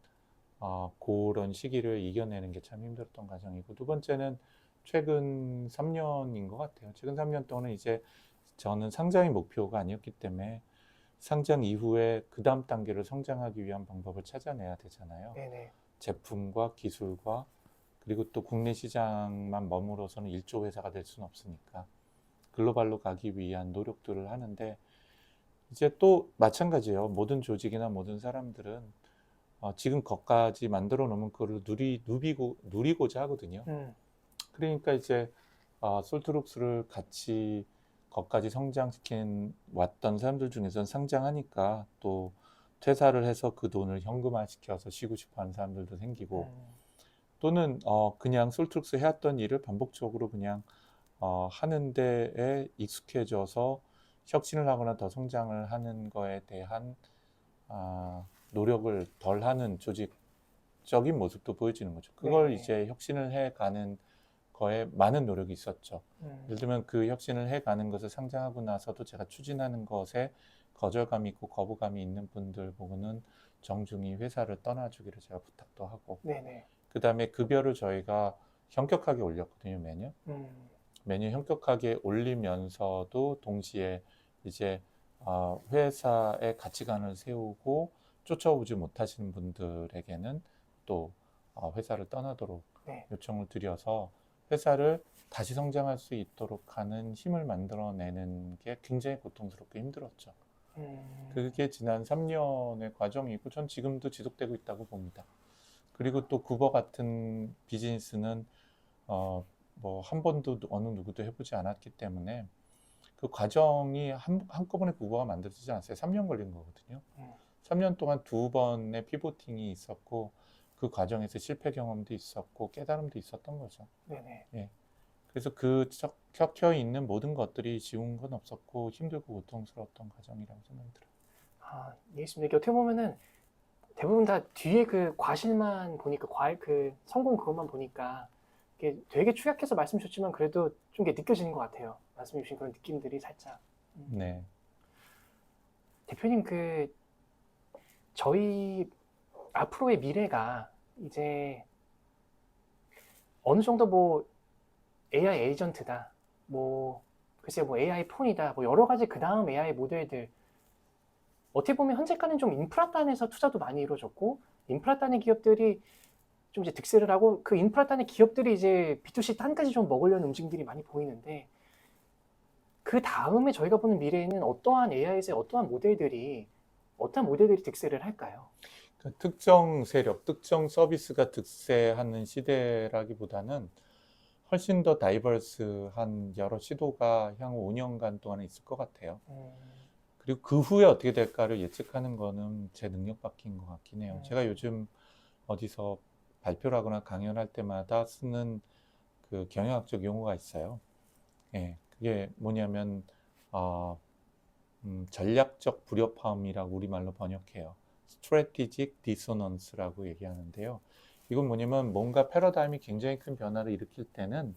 [SPEAKER 1] 그런 시기를 이겨내는 게 참 힘들었던 과정이고, 두 번째는 최근 3년인 것 같아요. 최근 3년 동안은 이제 저는 상장이 목표가 아니었기 때문에 상장 이후에 그 다음 단계를 성장하기 위한 방법을 찾아내야 되잖아요.
[SPEAKER 2] 네네.
[SPEAKER 1] 제품과 기술과 그리고 또 국내 시장만 머물러서는 1조 회사가 될 수는 없으니까 글로벌로 가기 위한 노력들을 하는데, 이제 또 마찬가지예요. 모든 조직이나 모든 사람들은 지금 것까지 만들어 놓으면 그걸 누리고자 하거든요. 그러니까 이제 솔트룩스를 같이 것까지 성장시킨 왔던 사람들 중에서는 상장하니까 또 퇴사를 해서 그 돈을 현금화시켜서 쉬고 싶어 하는 사람들도 생기고, 또는 그냥 솔트룩스 해왔던 일을 반복적으로 그냥 하는 데에 익숙해져서 혁신을 하거나 더 성장을 하는 거에 대한 노력을 덜 하는 조직적인 모습도 보여지는 거죠. 그걸
[SPEAKER 2] 네네.
[SPEAKER 1] 이제 혁신을 해가는 거에 많은 노력이 있었죠. 예를 들면 그 혁신을 해가는 것을 상장하고 나서도 제가 추진하는 것에 거절감이 있고 거부감이 있는 분들 보고는 정중히 회사를 떠나주기를 제가 부탁도 하고,
[SPEAKER 2] 네네.
[SPEAKER 1] 그 다음에 급여를 저희가 현격하게 올렸거든요, 매년. 매년 현격하게 올리면서도 동시에 이제 회사의 가치관을 세우고 쫓아오지 못하시는 분들에게는 또 회사를 떠나도록
[SPEAKER 2] 네.
[SPEAKER 1] 요청을 드려서 회사를 다시 성장할 수 있도록 하는 힘을 만들어내는 게 굉장히 고통스럽고 힘들었죠. 그게 지난 3년의 과정이고 전 지금도 지속되고 있다고 봅니다. 그리고 또 구버 같은 비즈니스는 뭐 한 번도 어느 누구도 해보지 않았기 때문에 그 과정이 한꺼번에 구버가 만들어지지 않았어요. 3년 걸린 거거든요. 3년 동안 2번의 피보팅이 있었고 그 과정에서 실패 경험도 있었고 깨달음도 있었던 거죠.
[SPEAKER 2] 네네.
[SPEAKER 1] 예. 그래서 그 켜켜 있는 모든 것들이 쉬운 건 없었고 힘들고 고통스러웠던 과정이라고 생각이 들어요.
[SPEAKER 2] 이해했습니다. 이게 어떻게 보면은 대부분 다 뒤에 그 과실만 보니까 그 성공 그것만 보니까 이게 되게 축약해서 말씀 주셨지만 그래도 좀 이게 느껴지는 것 같아요. 말씀 주신 그런 느낌들이 살짝.
[SPEAKER 1] 네.
[SPEAKER 2] 대표님 저희 앞으로의 미래가 이제 어느 정도 뭐 AI 에이전트다, 뭐 글쎄 뭐 AI 폰이다, 뭐 여러 가지 그 다음 AI 모델들 어떻게 보면 현재까지는 좀 인프라단에서 투자도 많이 이루어졌고 인프라단의 기업들이 좀 이제 득세를 하고 그 인프라단의 기업들이 이제 B2C 단까지 좀 먹으려는 움직임들이 많이 보이는데 그 다음에 저희가 보는 미래에는 어떠한 AI에서의 어떠한 모델들이 득세를 할까요?
[SPEAKER 1] 특정 세력, 특정 서비스가 득세하는 시대라기보다는 훨씬 더 다이버스한 여러 시도가 향후 5년간 동안 있을 것 같아요. 그리고 그 후에 어떻게 될까를 예측하는 거는 제 능력 밖인 것 같긴 해요. 제가 요즘 어디서 발표를 하거나 강연할 때마다 쓰는 그 경영학적 용어가 있어요. 예, 그게 뭐냐면 전략적 불협화음이라고 우리말로 번역해요. Strategic Dissonance라고 얘기하는데요. 이건 뭐냐면 뭔가 패러다임이 굉장히 큰 변화를 일으킬 때는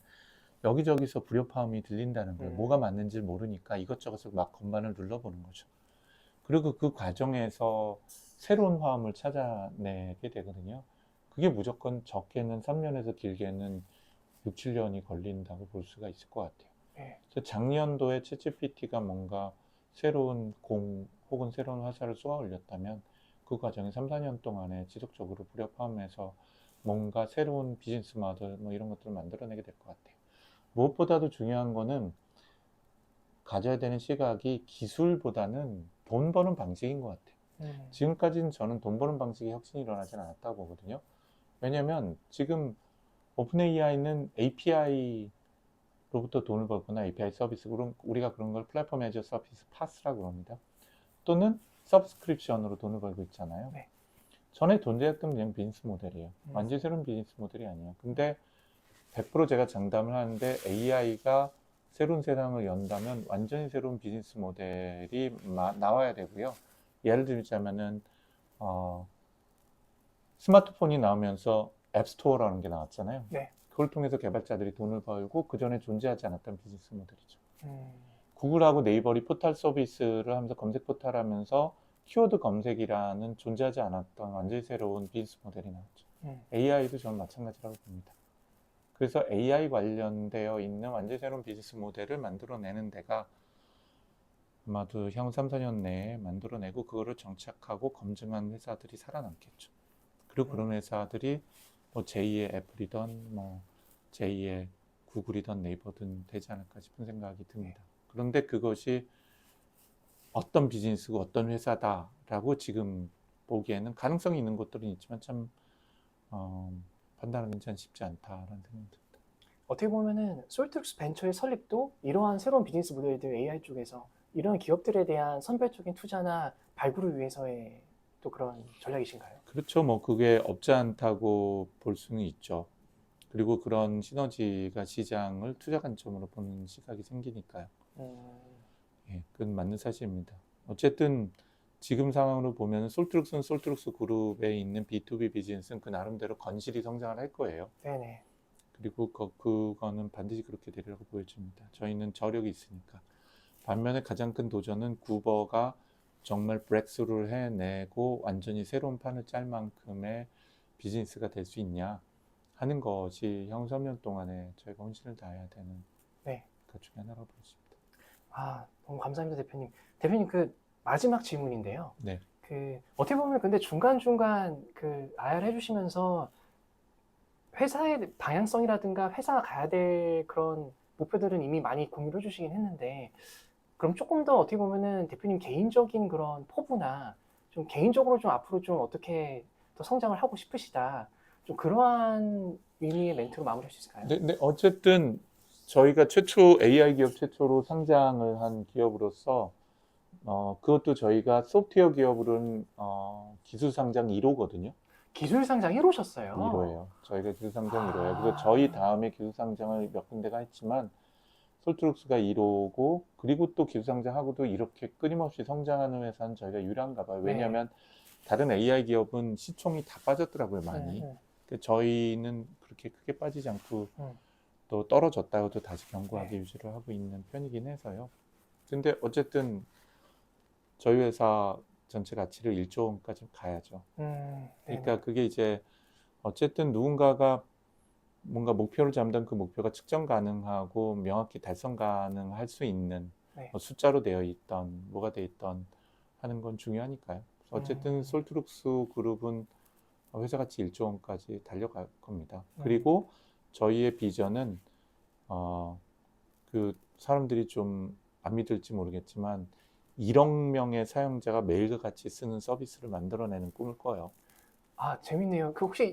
[SPEAKER 1] 여기저기서 불협화음이 들린다는 거예요. 뭐가 맞는지 모르니까 이것저것을 막 건반을 눌러보는 거죠. 그리고 그 과정에서 새로운 화음을 찾아내게 되거든요. 그게 무조건 적게는 3년에서 길게는 6, 7년이 걸린다고 볼 수가 있을 것 같아요. 그래서 작년도에 챗GPT가 뭔가 새로운 공 혹은 새로운 화살을 쏘아 올렸다면 그 과정이 3, 4년 동안에 지속적으로 불협화음에서 뭔가 새로운 비즈니스 모델 뭐 이런 것들을 만들어내게 될 것 같아요. 무엇보다도 중요한 거는 가져야 되는 시각이 기술보다는 돈 버는 방식인 것 같아요. 지금까지는 저는 돈 버는 방식에 혁신이 일어나지는 않았다고 보거든요. 왜냐면 지금 오픈 AI는 API로부터 돈을 벌거나 API 서비스, 우리가 그런 걸 플랫폼 애저 서비스 파스라고 합니다. 또는 서브스크립션으로 돈을 벌고 있잖아요.
[SPEAKER 2] 네.
[SPEAKER 1] 전에 존재했던 그냥 비즈니스 모델이에요. 완전히 새로운 비즈니스 모델이 아니에요. 근데 100% 제가 장담을 하는데 AI가 새로운 세상을 연다면 완전히 새로운 비즈니스 모델이 나와야 되고요. 예를 들자면은 스마트폰이 나오면서 앱스토어라는 게 나왔잖아요.
[SPEAKER 2] 네.
[SPEAKER 1] 그걸 통해서 개발자들이 돈을 벌고 그 전에 존재하지 않았던 비즈니스 모델이죠. 구글하고 네이버리 포털 서비스를 하면서 검색 포털 하면서 키워드 검색이라는 존재하지 않았던 완전히 새로운 비즈니스 모델이 나왔죠. AI도 저는 마찬가지라고 봅니다. 그래서 AI 관련되어 있는 완전히 새로운 비즈니스 모델을 만들어내는 데가 아마도 향후 3, 4년 내에 만들어내고 그거를 정착하고 검증한 회사들이 살아남겠죠. 그리고 그런 회사들이 뭐 제2의 애플이든 뭐 제2의 구글이든 네이버든 되지 않을까 싶은 생각이 듭니다. 그런데 그것이 어떤 비즈니스고 어떤 회사다라고 지금 보기에는 가능성이 있는 것들은 있지만 참 판단하기는 참 쉽지 않다라는 생각이 듭니다.
[SPEAKER 2] 어떻게 보면은 솔트룩스 벤처의 설립도 이러한 새로운 비즈니스 모델들 AI 쪽에서 이런 기업들에 대한 선별적인 투자나 발굴을 위해서의 또 그런 전략이신가요?
[SPEAKER 1] 그렇죠. 뭐 그게 없지 않다고 볼 수는 있죠. 그리고 그런 시너지가 시장을 투자 관점으로 보는 시각이 생기니까요. 예, 그건 맞는 사실입니다. 어쨌든 지금 상황으로 보면 솔트룩스는 솔트룩스 그룹에 있는 B2B 비즈니스는 그 나름대로 건실히 성장을 할 거예요.
[SPEAKER 2] 네네.
[SPEAKER 1] 그리고 그거는 반드시 그렇게 되리라고 보여집니다. 저희는 저력이 있으니까. 반면에 가장 큰 도전은 구버가 정말 브렉스루를 해내고 완전히 새로운 판을 짤 만큼의 비즈니스가 될 수 있냐 하는 것이 향후 3년 동안에 저희가 혼신을 다해야 되는
[SPEAKER 2] 네.
[SPEAKER 1] 것 중에 하나라고 보겠습니다.
[SPEAKER 2] 아, 너무 감사합니다, 대표님. 대표님, 그 마지막 질문인데요.
[SPEAKER 1] 네.
[SPEAKER 2] 그 어떻게 보면 근데 중간중간 그 IR 해주시면서 회사의 방향성이라든가 회사가 가야 될 그런 목표들은 이미 많이 공유를 해주시긴 했는데, 그럼 조금 더 어떻게 보면은 대표님 개인적인 그런 포부나 좀 개인적으로 좀 앞으로 좀 어떻게 더 성장을 하고 싶으시다. 좀 그러한 의미의 멘트로 마무리할 수 있을까요?
[SPEAKER 1] 네, 어쨌든 저희가 AI 기업 최초로 상장을 한 기업으로서 그것도 저희가 소프트웨어 기업으로는 기술 상장 1호거든요.
[SPEAKER 2] 기술 상장 1호셨어요.
[SPEAKER 1] 1호예요. 저희가 기술 상장 1호예요.
[SPEAKER 2] 아.
[SPEAKER 1] 그래서 저희 다음에 기술 상장을 몇 군데가 했지만 솔트룩스가 1호고 그리고 또 기술 상장하고도 이렇게 끊임없이 성장하는 회사는 저희가 유일한가 봐요.
[SPEAKER 2] 네.
[SPEAKER 1] 왜냐하면 다른 AI 기업은 시총이 다 빠졌더라고요, 많이. 근데 저희는 그렇게 크게 빠지지 않고 또 떨어졌다가도 다시 견고하게 유지를 하고 있는 편이긴 해서요. 근데 어쨌든 저희 회사 전체 가치를 1조 원까지 가야죠. 그러니까 그게 이제 어쨌든 누군가가 뭔가 목표를 잡는다면 그 목표가 측정 가능하고 명확히 달성 가능할 수 있는
[SPEAKER 2] 네.
[SPEAKER 1] 뭐 숫자로 되어 있던 뭐가 되어 있던 하는 건 중요하니까요. 어쨌든 솔트룩스 그룹은 회사 가치 1조 원까지 달려갈 겁니다. 그리고 저희의 비전은 그 사람들이 좀 안 믿을지 모르겠지만 1억 명의 사용자가 매일과 같이 쓰는 서비스를 만들어내는 꿈을 꿔요.
[SPEAKER 2] 아, 재밌네요. 그 혹시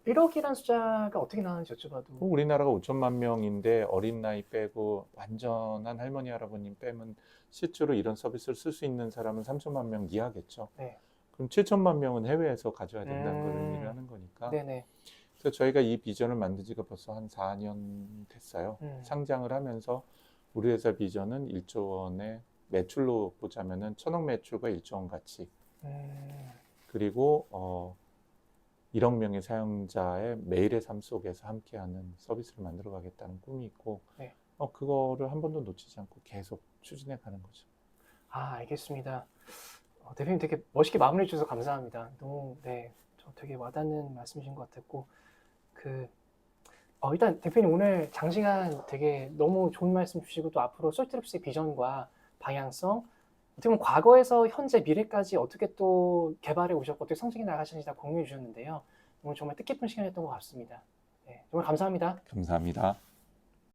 [SPEAKER 2] 1억이란 숫자가 어떻게 나왔는지 여쭤봐도.
[SPEAKER 1] 우리나라가 5천만 명인데 어린 나이 빼고 완전한 할머니 할아버님 빼면 실제로 이런 서비스를 쓸 수 있는 사람은 3천만 명 이하겠죠.
[SPEAKER 2] 네.
[SPEAKER 1] 그럼 7천만 명은 해외에서 가져야 된다는 걸 의미를 하는 거니까.
[SPEAKER 2] 네네.
[SPEAKER 1] 그래서 저희가 이 비전을 만든 지가 벌써 한 4년 됐어요. 상장을 하면서 우리 회사 비전은 1조 원의 매출로 보자면은 1,000억 매출과 1조 원 가치. 그리고 1억 명의 사용자의 매일의 삶 속에서 함께하는 서비스를 만들어 가겠다는 꿈이 있고
[SPEAKER 2] 네.
[SPEAKER 1] 그거를 한 번도 놓치지 않고 계속 추진해 가는 거죠.
[SPEAKER 2] 아, 알겠습니다. 대표님 되게 멋있게 마무리해 주셔서 감사합니다. 너무 저 되게 와닿는 말씀이신 것 같았고 일단 대표님 오늘 장시간 되게 너무 좋은 말씀 주시고 또 앞으로 솔트룩스의 비전과 방향성 어떻게 보면 과거에서 현재 미래까지 어떻게 또 개발해 오셨고 어떻게 성장해 나가시는지 다 공유해 주셨는데요. 오늘 정말 뜻깊은 시간이었던 것 같습니다. 네, 정말 감사합니다.
[SPEAKER 1] 감사합니다.